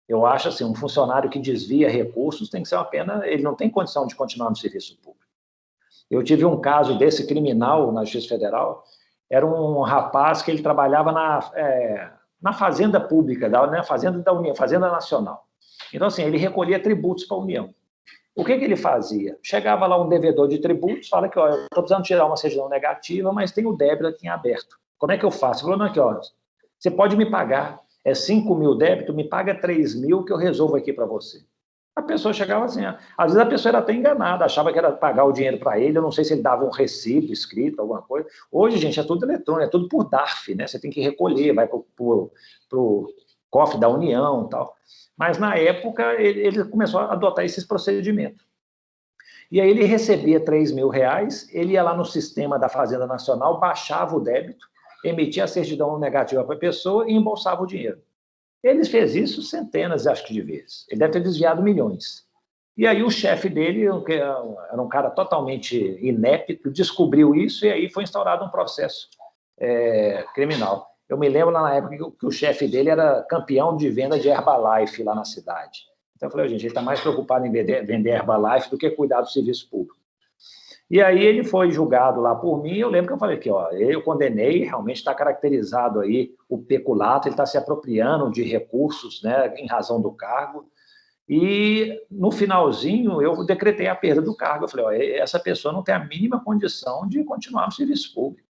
Eu acho assim, um funcionário que desvia recursos tem que ser uma pena, ele não tem condição de continuar no serviço público. Eu tive um caso desse criminal na Justiça Federal, era um rapaz que ele trabalhava na fazenda pública, na fazenda da União, Fazenda Nacional. Então, assim, ele recolhia tributos para a União. O que ele fazia? Chegava lá um devedor de tributos, fala que, ó, eu estou precisando tirar uma certidão negativa, mas tem o débito aqui em aberto. Como é que eu faço? Ele falou, não, aqui, ó, você pode me pagar, 5 mil débito, me paga 3 mil que eu resolvo aqui para você. A pessoa chegava assim, às vezes a pessoa era até enganada, achava que era pagar o dinheiro para ele, eu não sei se ele dava um recibo escrito, alguma coisa. Hoje, gente, é tudo eletrônico, é tudo por DARF, né? Você tem que recolher, vai para o cofre da União e tal. Mas, na época, ele começou a adotar esses procedimentos. E aí ele recebia 3 mil reais, ele ia lá no sistema da Fazenda Nacional, baixava o débito, emitia a certidão negativa para a pessoa e embolsava o dinheiro. Ele fez isso centenas, acho que, de vezes. Ele deve ter desviado milhões. E aí o chefe dele, que era um cara totalmente inepto, descobriu isso e aí foi instaurado um processo criminal. Eu me lembro lá na época que o chefe dele era campeão de venda de Herbalife lá na cidade. Então eu falei, gente, ele está mais preocupado em vender Herbalife do que cuidar do serviço público. E aí ele foi julgado lá por mim, eu lembro que eu falei que, eu condenei, realmente está caracterizado aí o peculato, ele está se apropriando de recursos, né, em razão do cargo, e no finalzinho eu decretei a perda do cargo. Eu falei, essa pessoa não tem a mínima condição de continuar no serviço público.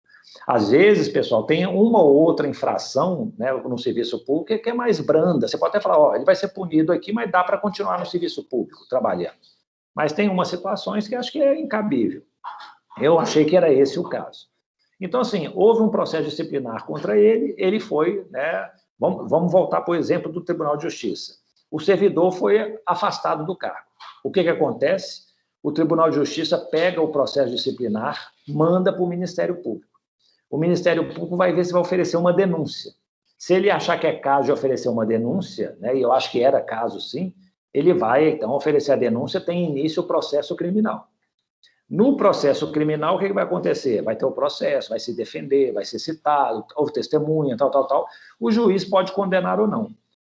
Às vezes, pessoal, tem uma ou outra infração, né, no serviço público que é mais branda. Você pode até falar, ele vai ser punido aqui, mas dá para continuar no serviço público, trabalhando. Mas tem umas situações que acho que é incabível. Eu achei que era esse o caso. Então, assim, houve um processo disciplinar contra ele, ele foi, né, vamos voltar para o exemplo do Tribunal de Justiça. O servidor foi afastado do cargo. O que acontece? O Tribunal de Justiça pega o processo disciplinar, manda para o Ministério Público. O Ministério Público vai ver se vai oferecer uma denúncia. Se ele achar que é caso de oferecer uma denúncia, né, e eu acho que era caso sim, ele vai, então, oferecer a denúncia, tem início o processo criminal. No processo criminal, o que vai acontecer? Vai ter o processo, vai se defender, vai ser citado, houve testemunha, tal. O juiz pode condenar ou não.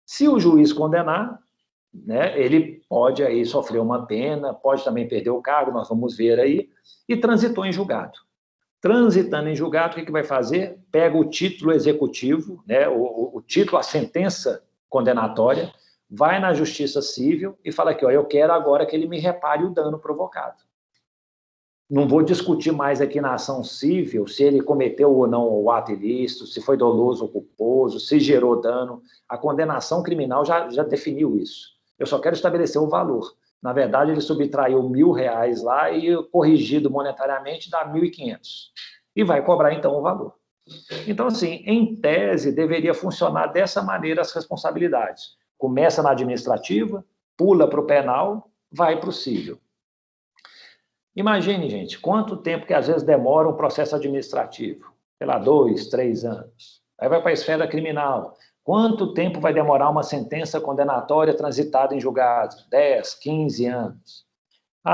Se o juiz condenar, né, ele pode aí sofrer uma pena, pode também perder o cargo, nós vamos ver aí, e transitou em julgado. Transitando em julgado, o que vai fazer? Pega o título executivo, né, o título, a sentença condenatória, vai na Justiça Civil e fala aqui, eu quero agora que ele me repare o dano provocado. Não vou discutir mais aqui na ação civil se ele cometeu ou não o ato ilícito, se foi doloso ou culposo, se gerou dano. A condenação criminal já definiu isso. Eu só quero estabelecer o valor. Na verdade, ele subtraiu R$1.000 lá e, corrigido monetariamente, dá 1.500. E vai cobrar, então, o valor. Então, assim, em tese, deveria funcionar dessa maneira as responsabilidades. Começa na administrativa, pula para o penal, vai para o civil. Imagine, gente, quanto tempo que às vezes demora um processo administrativo. Sei lá, 2, 3 anos. Aí vai para a esfera criminal. Quanto tempo vai demorar uma sentença condenatória transitada em julgado? 10, 15 anos.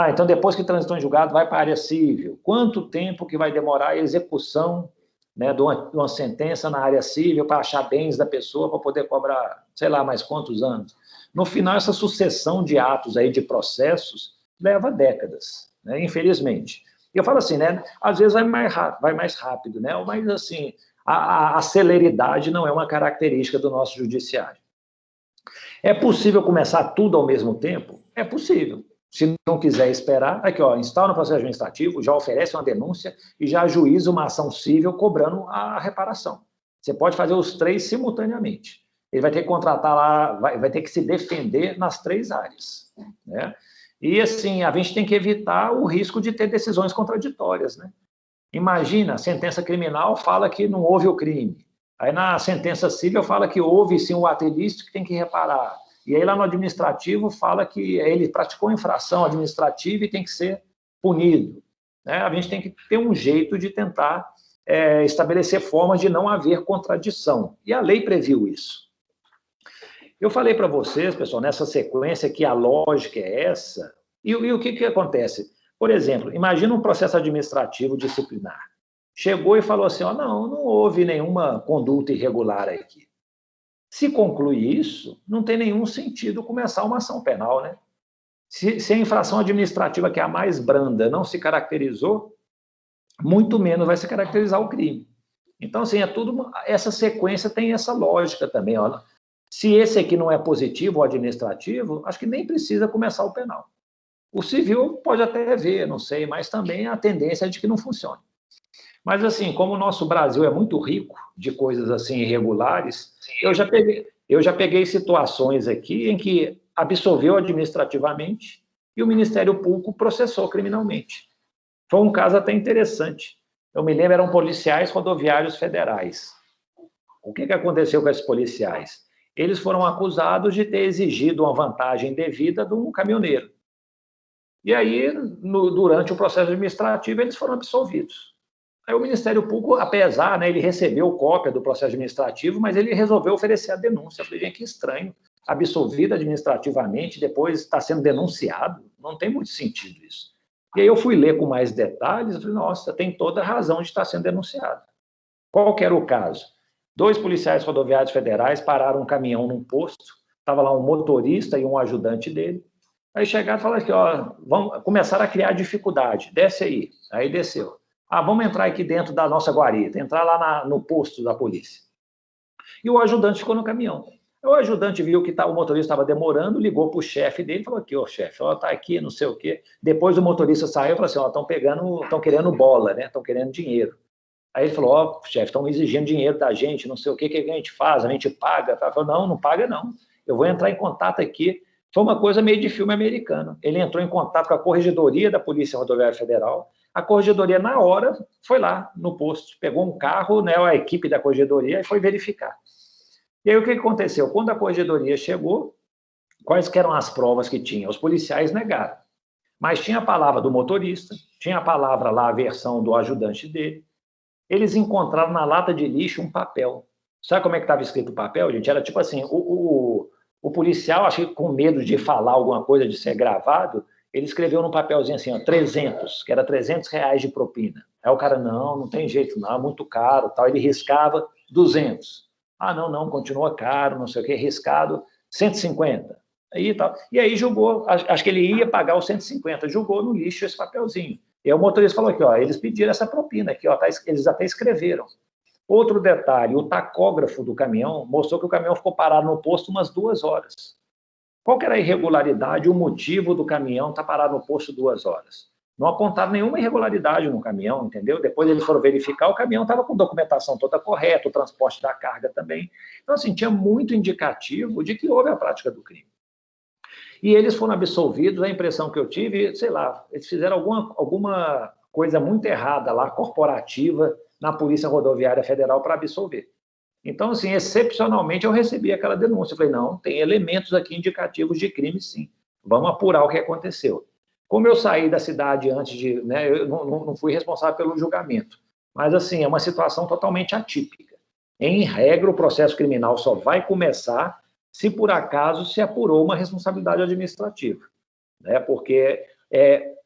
Então depois que transitou em julgado, vai para a área civil. Quanto tempo que vai demorar a execução, né, de uma sentença na área civil para achar bens da pessoa para poder cobrar, sei lá, mais quantos anos? No final, essa sucessão de atos aí, de processos, leva décadas, né, infelizmente. Eu falo assim, né, às vezes vai mais rápido, né, mas assim, a celeridade não é uma característica do nosso judiciário. É possível começar tudo ao mesmo tempo? É possível. Se não quiser esperar, aqui, instaura no processo administrativo, já oferece uma denúncia e já ajuiza uma ação civil cobrando a reparação. Você pode fazer os 3 simultaneamente. Ele vai ter que contratar lá, vai ter que se defender nas 3 áreas, né? E, assim, a gente tem que evitar o risco de ter decisões contraditórias, né? Imagina, a sentença criminal fala que não houve o crime. Aí, na sentença civil, fala que houve, sim, o ato ilícito que tem que reparar. E aí, lá no administrativo, fala que ele praticou infração administrativa e tem que ser punido, né? A gente tem que ter um jeito de tentar estabelecer formas de não haver contradição. E a lei previu isso. Eu falei para vocês, pessoal, nessa sequência, que a lógica é essa. E o que acontece? Por exemplo, imagina um processo administrativo disciplinar. Chegou e falou assim, não houve nenhuma conduta irregular aqui. Se concluir isso, não tem nenhum sentido começar uma ação penal, né? Se a infração administrativa, que é a mais branda, não se caracterizou, muito menos vai se caracterizar o crime. Então, assim, essa sequência tem essa lógica também, Se esse aqui não é positivo, o administrativo, acho que nem precisa começar o penal. O civil pode até ver, não sei, mas também a tendência é de que não funcione. Mas, assim, como o nosso Brasil é muito rico de coisas assim irregulares, eu já peguei situações aqui em que absolveu administrativamente e o Ministério Público processou criminalmente. Foi um caso até interessante. Eu me lembro, eram policiais rodoviários federais. O que aconteceu com esses policiais? Eles foram acusados de ter exigido uma vantagem indevida de um caminhoneiro. E aí, durante o processo administrativo, eles foram absolvidos. Aí o Ministério Público, apesar, né, ele recebeu cópia do processo administrativo, mas ele resolveu oferecer a denúncia. Eu falei, gente, que estranho. absolvido administrativamente, depois está sendo denunciado. Não tem muito sentido isso. E aí eu fui ler com mais detalhes, e falei, nossa, tem toda a razão de estar sendo denunciado. Qual que era o caso? 2 policiais rodoviários federais pararam um caminhão num posto, estava lá um motorista e um ajudante dele. Aí chegaram e falaram aqui, ó, vamos começar a criar dificuldade, desce aí. Aí desceu. Vamos entrar aqui dentro da nossa guarita, entrar lá no posto da polícia. E o ajudante ficou no caminhão. O ajudante viu que o motorista estava demorando, ligou para o chefe dele e falou aqui, ó, chefe, ó, tá aqui, não sei o quê. Depois o motorista saiu e falou assim, ó, estão querendo bola, né? Estão querendo dinheiro. Aí ele falou, ó, chefe, estão exigindo dinheiro da gente, não sei o quê, o que a gente faz? A gente paga? Ele falou, não paga não. Eu vou entrar em contato aqui. Foi uma coisa meio de filme americano. Ele entrou em contato com a Corregedoria da Polícia Rodoviária Federal. A Corregedoria, na hora, foi lá no posto, pegou um carro, né, a equipe da Corregedoria, e foi verificar. E aí o que aconteceu? Quando a Corregedoria chegou, quais que eram as provas que tinha? Os policiais negaram. Mas tinha a palavra do motorista, tinha a palavra lá, a versão do ajudante dele. Eles encontraram na lata de lixo um papel. Sabe como é que estava escrito o papel, gente? Era tipo assim, o policial, acho que com medo de falar alguma coisa, de ser gravado, ele escreveu num papelzinho assim, ó, 300, que era R$300 de propina. Aí o cara, não tem jeito não, é muito caro, tal. Ele riscava 200. Não, continua caro, não sei o quê, riscado 150. E aí jogou, acho que ele ia pagar os 150, jogou no lixo esse papelzinho. E aí o motorista falou aqui, ó, eles pediram essa propina aqui, ó, eles até escreveram. Outro detalhe, o tacógrafo do caminhão mostrou que o caminhão ficou parado no posto umas 2 horas. Qual que era a irregularidade, o motivo do caminhão estar parado no posto 2 horas? Não apontaram nenhuma irregularidade no caminhão, entendeu? Depois eles foram verificar, o caminhão estava com documentação toda correta, o transporte da carga também. Então, assim, tinha muito indicativo de que houve a prática do crime. E eles foram absolvidos, a impressão que eu tive, sei lá, eles fizeram alguma coisa muito errada lá, corporativa, na Polícia Rodoviária Federal para absolver. Então, assim, excepcionalmente eu recebi aquela denúncia. Eu falei, não, tem elementos aqui indicativos de crime, sim. Vamos apurar o que aconteceu. Como eu saí da cidade antes de... né, eu não fui responsável pelo julgamento. Mas, assim, é uma situação totalmente atípica. Em regra, o processo criminal só vai começar se, por acaso, se apurou uma responsabilidade administrativa. Né? Porque,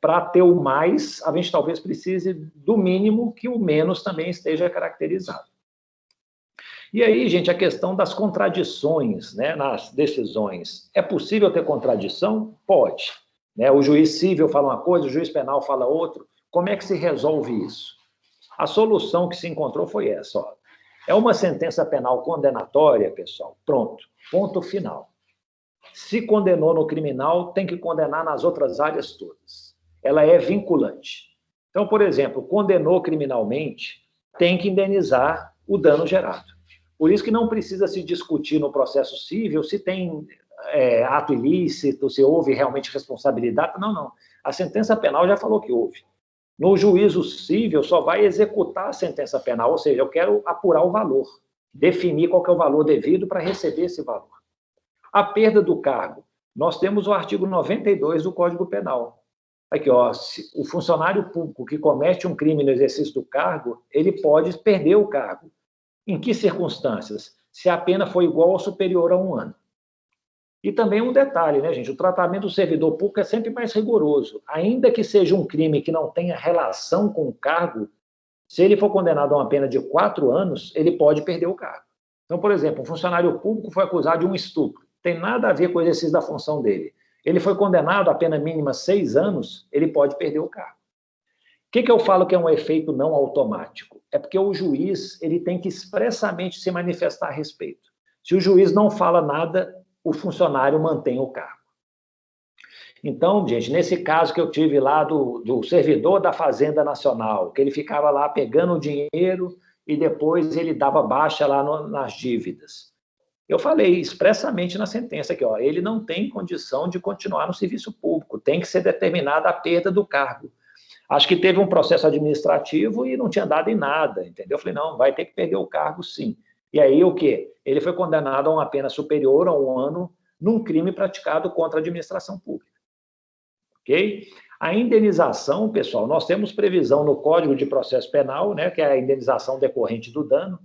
para ter o mais, a gente talvez precise do mínimo que o menos também esteja caracterizado. E aí, gente, a questão das contradições, né, nas decisões. É possível ter contradição? Pode. Né? O juiz civil fala uma coisa, o juiz penal fala outra. Como é que se resolve isso? A solução que se encontrou foi essa. Ó. É uma sentença penal condenatória, pessoal. Pronto. Ponto final. Se condenou no criminal, tem que condenar nas outras áreas todas. Ela é vinculante. Então, por exemplo, condenou criminalmente, tem que indenizar o dano gerado. Por isso que não precisa se discutir no processo civil se tem ato ilícito, se houve realmente responsabilidade. Não. A sentença penal já falou que houve. No juízo civil, só vai executar a sentença penal, ou seja, eu quero apurar o valor, definir qual que é o valor devido para receber esse valor. A perda do cargo. Nós temos o artigo 92 do Código Penal. Aqui, ó, o funcionário público que comete um crime no exercício do cargo, ele pode perder o cargo. Em que circunstâncias? Se a pena for igual ou superior a 1 ano. E também um detalhe, né, gente? O tratamento do servidor público é sempre mais rigoroso. Ainda que seja um crime que não tenha relação com o cargo, se ele for condenado a uma pena de 4 anos, ele pode perder o cargo. Então, por exemplo, um funcionário público foi acusado de um estupro. Tem nada a ver com o exercício da função dele. Ele foi condenado a pena mínima 6 anos, ele pode perder o cargo. O que eu falo que é um efeito não automático? É porque o juiz ele tem que expressamente se manifestar a respeito. Se o juiz não fala nada, o funcionário mantém o cargo. Então, gente, nesse caso que eu tive lá do servidor da Fazenda Nacional, que ele ficava lá pegando o dinheiro e depois ele dava baixa lá nas dívidas. Eu falei expressamente na sentença que ele não tem condição de continuar no serviço público, tem que ser determinada a perda do cargo. Acho que teve um processo administrativo e não tinha dado em nada, entendeu? Eu falei, não, vai ter que perder o cargo, sim. E aí, o quê? Ele foi condenado a uma pena superior a 1 ano num crime praticado contra a administração pública. Ok? A indenização, pessoal, nós temos previsão no Código de Processo Penal, né, que é a indenização decorrente do dano,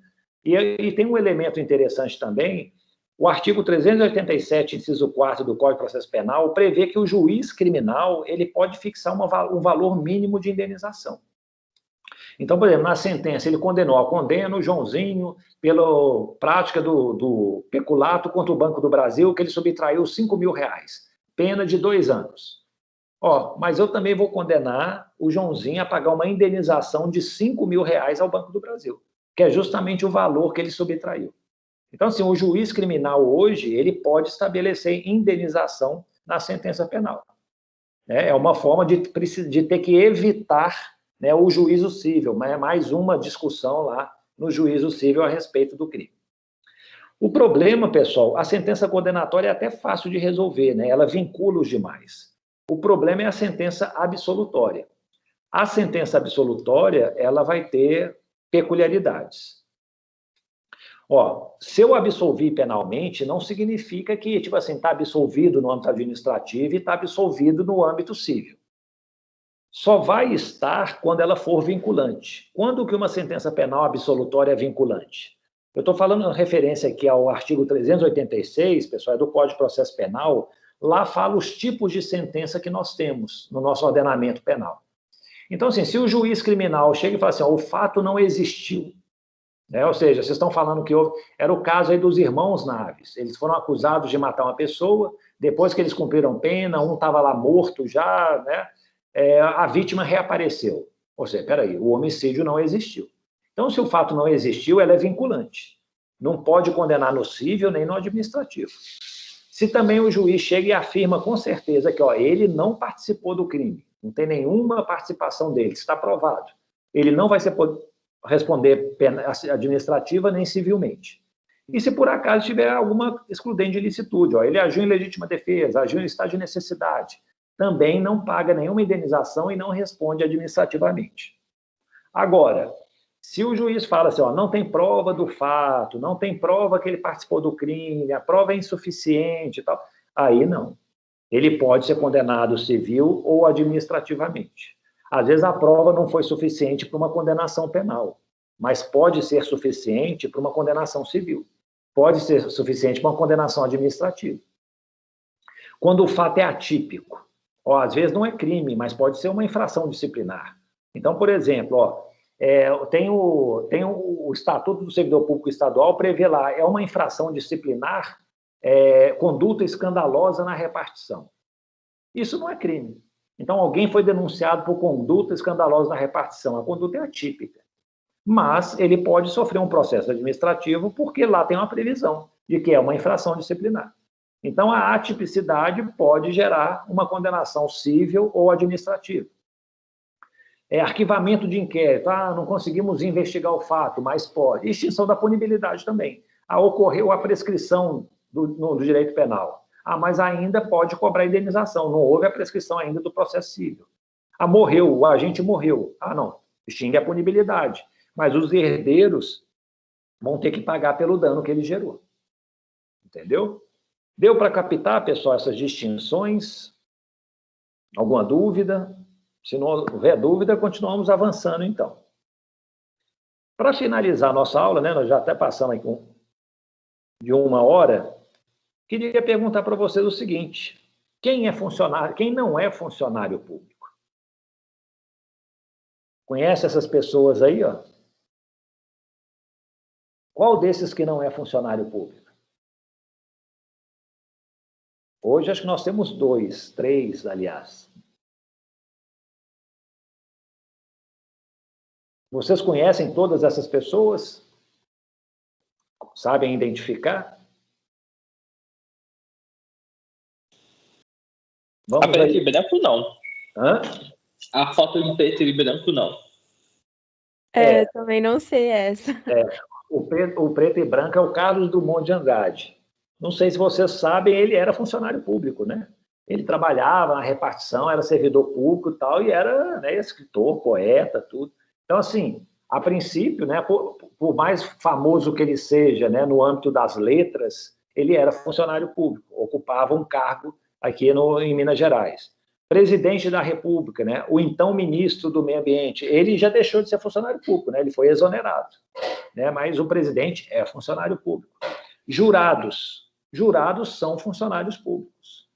e tem um elemento interessante também, O artigo 387, inciso 4º do Código de Processo Penal, prevê que o juiz criminal ele pode fixar um valor mínimo de indenização. Então, por exemplo, na sentença, ele condena o Joãozinho pela prática do peculato contra o Banco do Brasil, que ele subtraiu R$5.000, pena de 2 anos. Mas eu também vou condenar o Joãozinho a pagar uma indenização de R$5.000 ao Banco do Brasil, que é justamente o valor que ele subtraiu. Então, assim, o juiz criminal hoje, ele pode estabelecer indenização na sentença penal. É uma forma de ter que evitar, né, o juízo cível, mas é mais uma discussão lá no juízo cível a respeito do crime. O problema, pessoal, a sentença condenatória é até fácil de resolver, né? Ela vincula os demais. O problema é a sentença absolutória. A sentença absolutória, ela vai ter peculiaridades. Se eu absolvi penalmente, não significa que, tipo assim, está absolvido no âmbito administrativo e está absolvido no âmbito civil. Só vai estar quando ela for vinculante. Quando que uma sentença penal absolutória é vinculante? Eu estou falando referência aqui ao artigo 386, pessoal, é do Código de Processo Penal. Lá fala os tipos de sentença que nós temos no nosso ordenamento penal. Então, assim, se o juiz criminal chega e fala assim, o fato não existiu, né? Ou seja, vocês estão falando que era o caso aí dos irmãos Naves. Eles foram acusados de matar uma pessoa, depois que eles cumpriram pena, um estava lá morto já, né? A vítima reapareceu. Ou seja, peraí, o homicídio não existiu. Então, se o fato não existiu, ela é vinculante. Não pode condenar no civil nem no administrativo. Se também o juiz chega e afirma com certeza que ele não participou do crime, não tem nenhuma participação dele, está provado, ele não vai responder pena administrativa nem civilmente. E se por acaso tiver alguma excludente de ilicitude, ele agiu em legítima defesa, agiu em estado de necessidade, também não paga nenhuma indenização e não responde administrativamente. Agora, se o juiz fala assim, não tem prova do fato, não tem prova que ele participou do crime, a prova é insuficiente e tal, aí não. Ele pode ser condenado civil ou administrativamente. Às vezes a prova não foi suficiente para uma condenação penal, mas pode ser suficiente para uma condenação civil. Pode ser suficiente para uma condenação administrativa. Quando o fato é atípico, às vezes não é crime, mas pode ser uma infração disciplinar. Então, por exemplo, tem o Estatuto do Servidor Público Estadual prevê lá, é uma infração disciplinar, conduta escandalosa na repartição. Isso não é crime. Então, alguém foi denunciado por conduta escandalosa na repartição. A conduta é atípica. Mas ele pode sofrer um processo administrativo porque lá tem uma previsão de que é uma infração disciplinar. Então, a atipicidade pode gerar uma condenação civil ou administrativa. Arquivamento de inquérito. Não conseguimos investigar o fato, mas pode. Extinção da punibilidade também. Ocorreu a prescrição do direito penal. Mas ainda pode cobrar indenização. Não houve a prescrição ainda do processo civil. Morreu, o agente morreu. Não, extingue a punibilidade. Mas os herdeiros vão ter que pagar pelo dano que ele gerou. Entendeu? Deu para captar, pessoal, essas distinções? Alguma dúvida? Se não houver dúvida, continuamos avançando, então. Para finalizar a nossa aula, né, nós já até passamos aqui de 1 hora, queria perguntar para vocês o seguinte: quem não é funcionário público? Conhece essas pessoas aí, Qual desses que não é funcionário público? Hoje acho que nós temos 2, 3, aliás. Vocês conhecem todas essas pessoas? Sabem identificar? A preto e branco, não. Hã? A foto de preto e branco, não. Também não sei essa. O preto e branco é o Carlos Drummond de Andrade. Não sei se vocês sabem, ele era funcionário público, né? Ele trabalhava na repartição, era servidor público e tal, e era, né, escritor, poeta, tudo. Então, assim, a princípio, né, por mais famoso que ele seja, né, no âmbito das letras, ele era funcionário público, ocupava um cargo aqui em Minas Gerais. Presidente da República, né, o então ministro do Meio Ambiente, ele já deixou de ser funcionário público, né, ele foi exonerado, né, mas o presidente é funcionário público. Jurados. Jurados são funcionários públicos.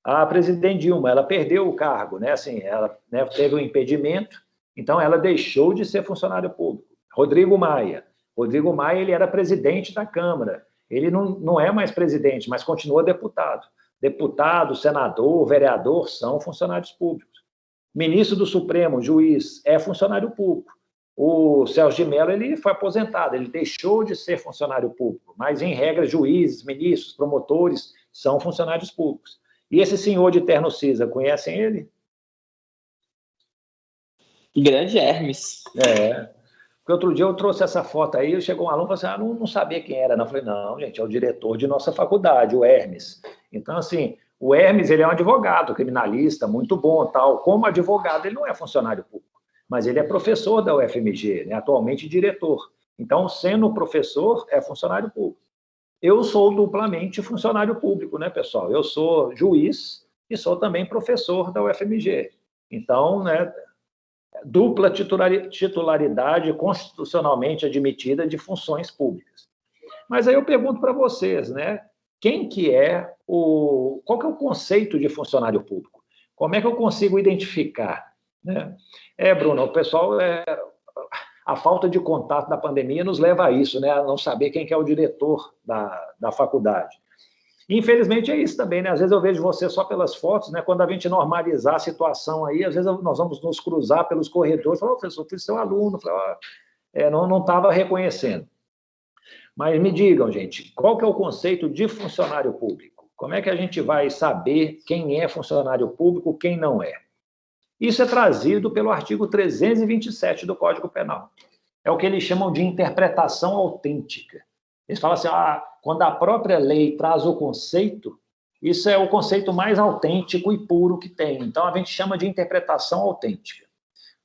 A presidente Dilma, ela perdeu o cargo, né? Assim, ela, né, teve um impedimento, então ela deixou de ser funcionário público. Rodrigo Maia, ele era presidente da Câmara. Ele não é mais presidente, mas continua deputado. Deputado, senador, vereador são funcionários públicos. Ministro do Supremo, juiz, é funcionário público. O Celso de Mello, ele foi aposentado, ele deixou de ser funcionário público, mas, em regra, juízes, ministros, promotores são funcionários públicos. E esse senhor de terno cinza, conhecem ele? Grande Hermes. Porque outro dia eu trouxe essa foto aí, chegou um aluno e falou assim, não sabia quem era. Eu falei, não, gente, é o diretor de nossa faculdade, o Hermes. Então, assim, o Hermes, ele é um advogado, criminalista, muito bom, tal. Como advogado, ele não é funcionário público, mas ele é professor da UFMG, né, atualmente diretor. Então, sendo professor, é funcionário público. Eu sou duplamente funcionário público, né, pessoal? Eu sou juiz e sou também professor da UFMG. Então, né, dupla titularidade constitucionalmente admitida de funções públicas. Mas aí eu pergunto para vocês, né? Qual que é o conceito de funcionário público? Como é que eu consigo identificar? Né? Bruno, o pessoal, a falta de contato da pandemia nos leva a isso, né? A não saber quem que é o diretor da faculdade. Infelizmente é isso também, né? Às vezes eu vejo você só pelas fotos, né? Quando a gente normalizar a situação aí, às vezes nós vamos nos cruzar pelos corredores, falar, professor, fui seu aluno, não estava reconhecendo. Mas me digam, gente, qual que é o conceito de funcionário público? Como é que a gente vai saber quem é funcionário público, quem não é? Isso é trazido pelo artigo 327 do Código Penal. É o que eles chamam de interpretação autêntica. Eles falam assim, quando a própria lei traz o conceito, isso é o conceito mais autêntico e puro que tem. Então, a gente chama de interpretação autêntica.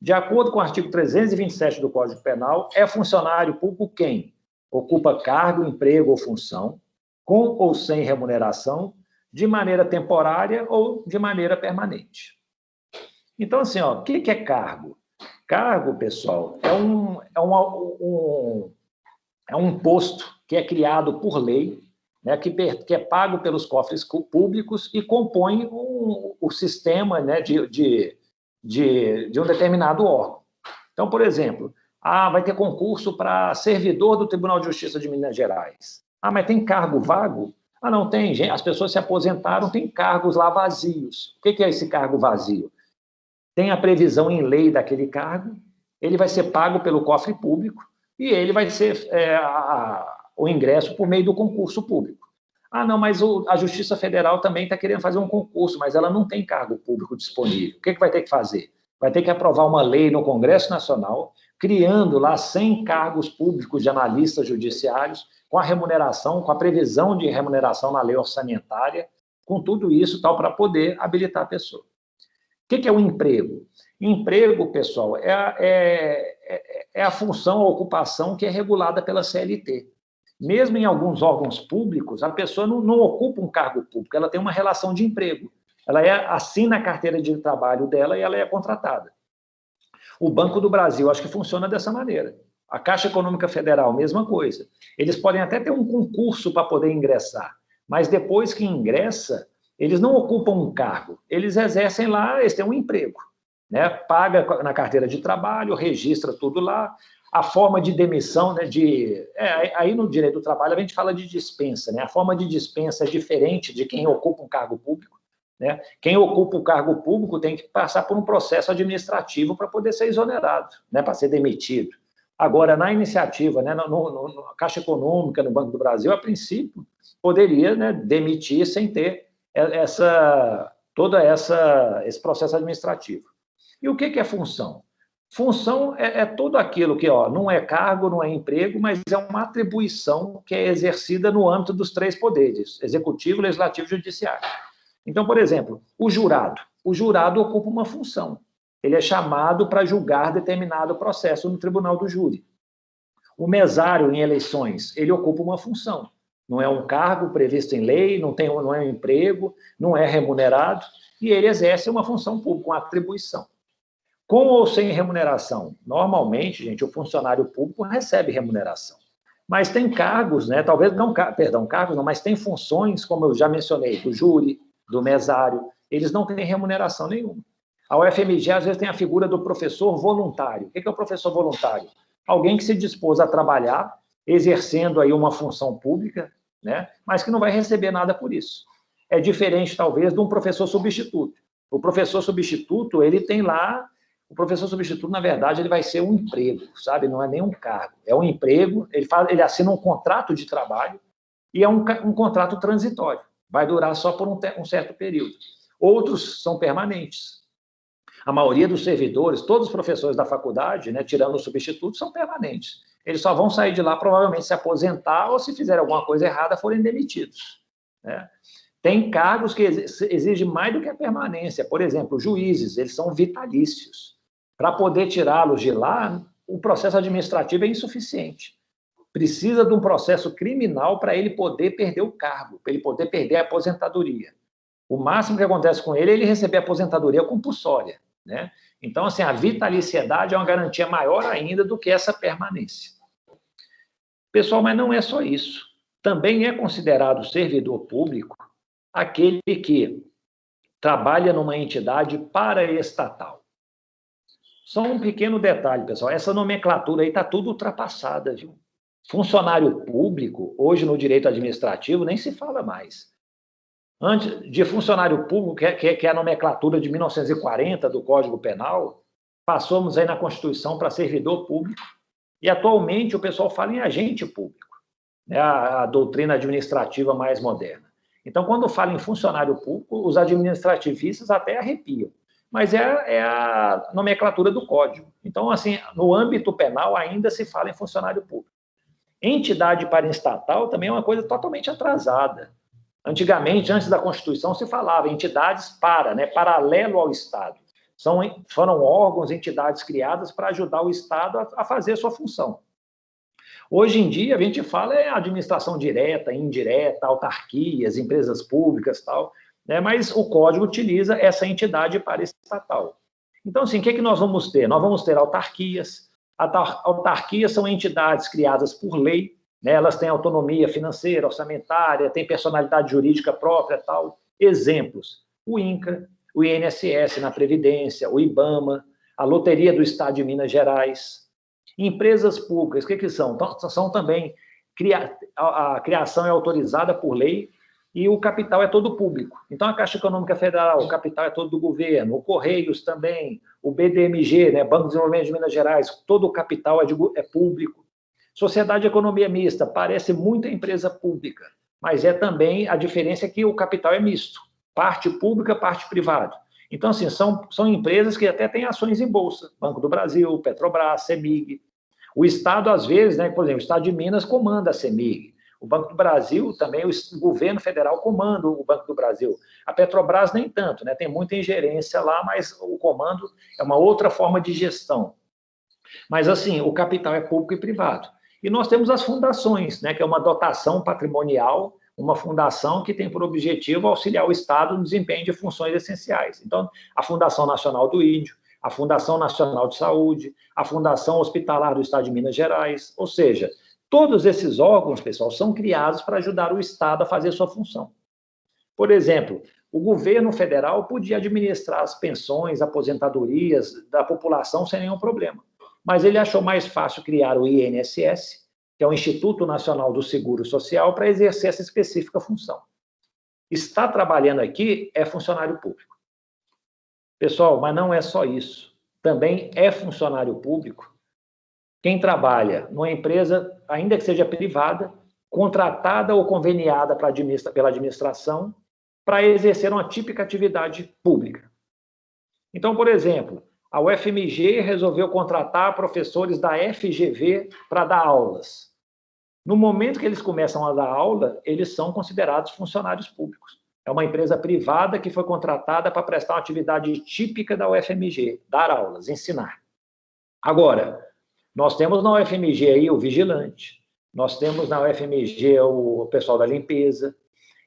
De acordo com o artigo 327 do Código Penal, é funcionário público quem ocupa cargo, emprego ou função, com ou sem remuneração, de maneira temporária ou de maneira permanente. Então, assim, o que é cargo? Cargo, pessoal, é um imposto que é criado por lei, né, que é pago pelos cofres públicos e compõe o sistema, né, de um determinado órgão. Então, por exemplo, vai ter concurso para servidor do Tribunal de Justiça de Minas Gerais. Mas tem cargo vago? Não tem, gente. As pessoas se aposentaram, tem cargos lá vazios. O que é esse cargo vazio? Tem a previsão em lei daquele cargo, ele vai ser pago pelo cofre público e ele vai ser o ingresso por meio do concurso público. Não, mas a Justiça Federal também está querendo fazer um concurso, mas ela não tem cargo público disponível. O que vai ter que fazer? Vai ter que aprovar uma lei no Congresso Nacional, criando lá 100 cargos públicos de analistas judiciários, com a remuneração, com a previsão de remuneração na lei orçamentária, com tudo isso, tal, para poder habilitar a pessoa. O que é o emprego? Emprego, pessoal, é a função, a ocupação que é regulada pela CLT. Mesmo em alguns órgãos públicos, a pessoa não ocupa um cargo público, ela tem uma relação de emprego. Ela assina a carteira de trabalho dela e ela é contratada. O Banco do Brasil, acho que funciona dessa maneira. A Caixa Econômica Federal, mesma coisa. Eles podem até ter um concurso para poder ingressar, mas depois que ingressa, eles não ocupam um cargo, eles exercem lá, eles têm um emprego, né? Paga na carteira de trabalho, registra tudo lá, a forma de demissão, né, aí no direito do trabalho a gente fala de dispensa, né? A forma de dispensa é diferente de quem ocupa um cargo público, né? Quem ocupa o cargo público tem que passar por um processo administrativo para poder ser exonerado, né, para ser demitido. Agora, na iniciativa, né, na Caixa Econômica, no Banco do Brasil, a princípio, poderia, né, demitir sem ter esse processo administrativo. E o que é função? Função é tudo aquilo que não é cargo, não é emprego, mas é uma atribuição que é exercida no âmbito dos 3 poderes, executivo, legislativo e judiciário. Então, por exemplo, o jurado ocupa uma função. Ele é chamado para julgar determinado processo no tribunal do júri. O mesário em eleições, ele ocupa uma função. Não é um cargo previsto em lei, não é um emprego, não é remunerado, e ele exerce uma função pública, uma atribuição. Com ou sem remuneração? Normalmente, gente, o funcionário público recebe remuneração. Mas tem cargos, né? Talvez não, perdão, cargos não, mas tem funções, como eu já mencionei, do júri, do mesário, eles não têm remuneração nenhuma. A UFMG, às vezes, tem a figura do professor voluntário. O que é o professor voluntário? Alguém que se dispôs a trabalhar, exercendo aí uma função pública, né? Mas que não vai receber nada por isso. É diferente, talvez, de um professor substituto. O professor substituto, ele tem lá... O professor substituto, na verdade, ele vai ser um emprego, sabe? Não é nem um cargo. É um emprego, ele assina um contrato de trabalho e é um contrato transitório. Vai durar só por um certo período. Outros são permanentes. A maioria dos servidores, todos os professores da faculdade, né, tirando os substitutos, são permanentes. Eles só vão sair de lá, provavelmente, se aposentar ou, se fizerem alguma coisa errada, forem demitidos, né? Tem cargos que exigem mais do que a permanência. Por exemplo, juízes, eles são vitalícios. Para poder tirá-los de lá, o processo administrativo é insuficiente. Precisa de um processo criminal para ele poder perder o cargo, para ele poder perder a aposentadoria. O máximo que acontece com ele é ele receber a aposentadoria compulsória, né? Então, assim, a vitaliciedade é uma garantia maior ainda do que essa permanência. Pessoal, mas não é só isso. Também é considerado servidor público aquele que trabalha numa entidade paraestatal. Só um pequeno detalhe, pessoal, essa nomenclatura aí está tudo ultrapassada, viu? Funcionário público, hoje no direito administrativo, nem se fala mais. Antes de funcionário público, que é a nomenclatura de 1940 do Código Penal, passamos aí na Constituição para servidor público, e atualmente o pessoal fala em agente público, né, a doutrina administrativa mais moderna. Então, quando fala em funcionário público, os administrativistas até arrepiam, mas é a nomenclatura do Código. Então, assim, no âmbito penal ainda se fala em funcionário público. Entidade paraestatal também é uma coisa totalmente atrasada. Antigamente, antes da Constituição, se falava entidades né, paralelo ao Estado. Foram órgãos, entidades criadas para ajudar o Estado a fazer a sua função. Hoje em dia, a gente fala administração direta, indireta, autarquias, empresas públicas e tal, né, mas o Código utiliza essa entidade paraestatal. Então, assim, o que nós vamos ter? Nós vamos ter autarquias. Autarquias são entidades criadas por lei, né, elas têm autonomia financeira, orçamentária, têm personalidade jurídica própria e tal. Exemplos: o INCRA, o INSS na Previdência, o IBAMA, a Loteria do Estado de Minas Gerais. Empresas públicas, o que são? São também, a criação é autorizada por lei e o capital é todo público. Então, a Caixa Econômica Federal, o capital é todo do governo, o Correios também, o BDMG, né, Banco de Desenvolvimento de Minas Gerais, todo o capital é público. Sociedade de Economia Mista, parece muita empresa pública, mas é também, a diferença é que o capital é misto, parte pública, parte privada. Então, assim, são empresas que até têm ações em bolsa, Banco do Brasil, Petrobras, CEMIG. O Estado, às vezes, né, por exemplo, o Estado de Minas comanda a CEMIG. O Banco do Brasil, também o governo federal comanda o Banco do Brasil. A Petrobras nem tanto, né? Tem muita ingerência lá, mas o comando é uma outra forma de gestão. Mas, assim, o capital é público e privado. E nós temos as fundações, né? Que é uma dotação patrimonial, uma fundação que tem por objetivo auxiliar o Estado no desempenho de funções essenciais. Então, a Fundação Nacional do Índio, a Fundação Nacional de Saúde, a Fundação Hospitalar do Estado de Minas Gerais, ou seja, todos esses órgãos, pessoal, são criados para ajudar o Estado a fazer sua função. Por exemplo, o governo federal podia administrar as pensões, aposentadorias da população sem nenhum problema, mas ele achou mais fácil criar o INSS, que é o Instituto Nacional do Seguro Social, para exercer essa específica função. Está trabalhando aqui é funcionário público. Pessoal, mas não é só isso. Também é funcionário público quem trabalha numa empresa, ainda que seja privada, contratada ou conveniada pela administração, para exercer uma típica atividade pública. Então, por exemplo, a UFMG resolveu contratar professores da FGV para dar aulas. No momento que eles começam a dar aula, eles são considerados funcionários públicos. É uma empresa privada que foi contratada para prestar uma atividade típica da UFMG, dar aulas, ensinar. Agora, nós temos na UFMG aí o vigilante, nós temos na UFMG o pessoal da limpeza.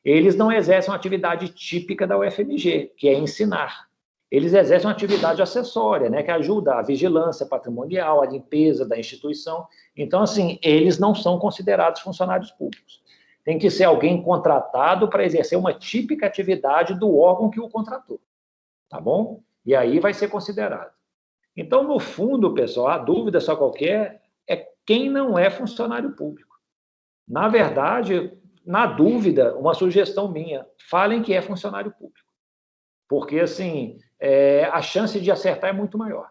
Eles não exercem uma atividade típica da UFMG, que é ensinar. eles exercem uma atividade acessória, né, que ajuda a vigilância patrimonial, a limpeza da instituição. Então, assim, eles não são considerados funcionários públicos. Tem que ser alguém contratado para exercer uma típica atividade do órgão que o contratou, tá bom? E aí vai ser considerado. Então, no fundo, pessoal, a dúvida só qualquer é quem não é funcionário público. Na verdade, na dúvida, uma sugestão minha, falem que é funcionário público. Porque, assim, a chance de acertar é muito maior.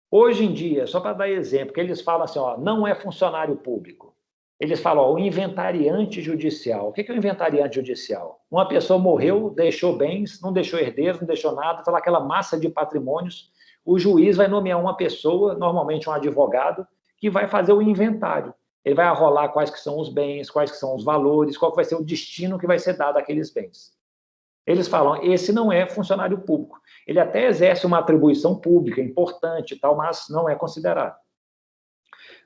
Hoje em dia, só para dar exemplo, que eles falam assim, ó, não é funcionário público. Eles falam, ó, o inventariante judicial. O que é o inventariante judicial? Uma pessoa morreu, deixou bens, não deixou herdeiros, não deixou nada, está lá aquela massa de patrimônios. O juiz vai nomear uma pessoa, normalmente um advogado, que vai fazer o inventário. Ele vai arrolar quais que são os bens, quais que são os valores, qual que vai ser o destino que vai ser dado àqueles bens. Eles falam, esse não é funcionário público. Ele até exerce uma atribuição pública importante e tal, mas não é considerado.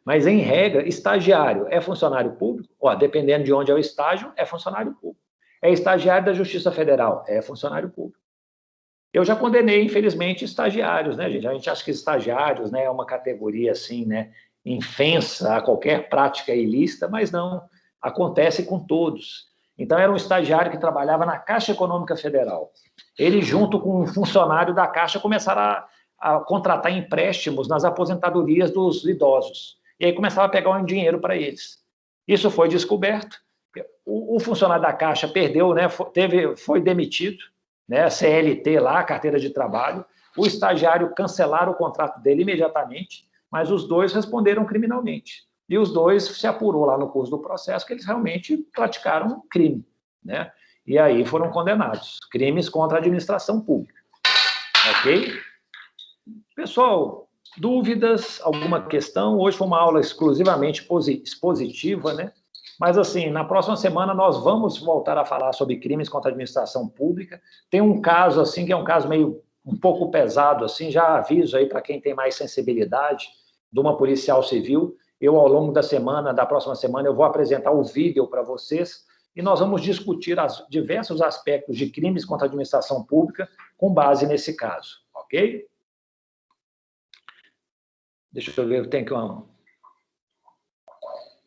Mas, em regra, estagiário é funcionário público? Ó, dependendo de onde é o estágio, é funcionário público. É estagiário da Justiça Federal? É funcionário público. Eu já condenei, infelizmente, estagiários, né, gente? A gente acha que estagiários, né, é uma categoria, assim, né, infensa a qualquer prática ilícita, mas não, acontece com todos. Então, era um estagiário que trabalhava na Caixa Econômica Federal. Ele, junto com um funcionário da Caixa, começaram a contratar empréstimos nas aposentadorias dos idosos. E aí começava a pegar um dinheiro para eles. Isso foi descoberto. O funcionário da Caixa perdeu, né, foi demitido, né, CLT lá, carteira de trabalho. O estagiário cancelaram o contrato dele imediatamente, mas os dois responderam criminalmente. E os dois se apurou lá no curso do processo que eles realmente praticaram um crime, né? E aí foram condenados. Crimes contra a administração pública. Ok? Pessoal, dúvidas, alguma questão? Hoje foi uma aula exclusivamente expositiva, né? Mas, assim, na próxima semana nós vamos voltar a falar sobre crimes contra a administração pública. Tem um caso, assim, que é um caso meio um pouco pesado, assim, já aviso aí para quem tem mais sensibilidade, de uma policial civil. Eu, ao longo da semana, da próxima semana, eu vou apresentar o vídeo para vocês e nós vamos discutir diversos aspectos de crimes contra a administração pública com base nesse caso, ok? Deixa eu ver, eu tenho que...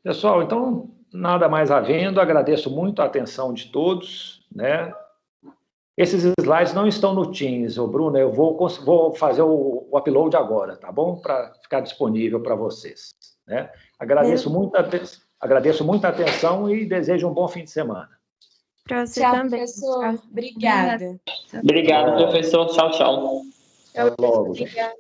Pessoal, então, nada mais havendo, agradeço muito a atenção de todos, né? Esses slides não estão no Teams, Bruno, eu vou fazer o upload agora, tá bom? Para ficar disponível para vocês, né? Agradeço muito a atenção e desejo um bom fim de semana. Para você Tchau, também. professor. Obrigada. Obrigado, professor. Tchau, tchau. Até logo, gente. Obrigada.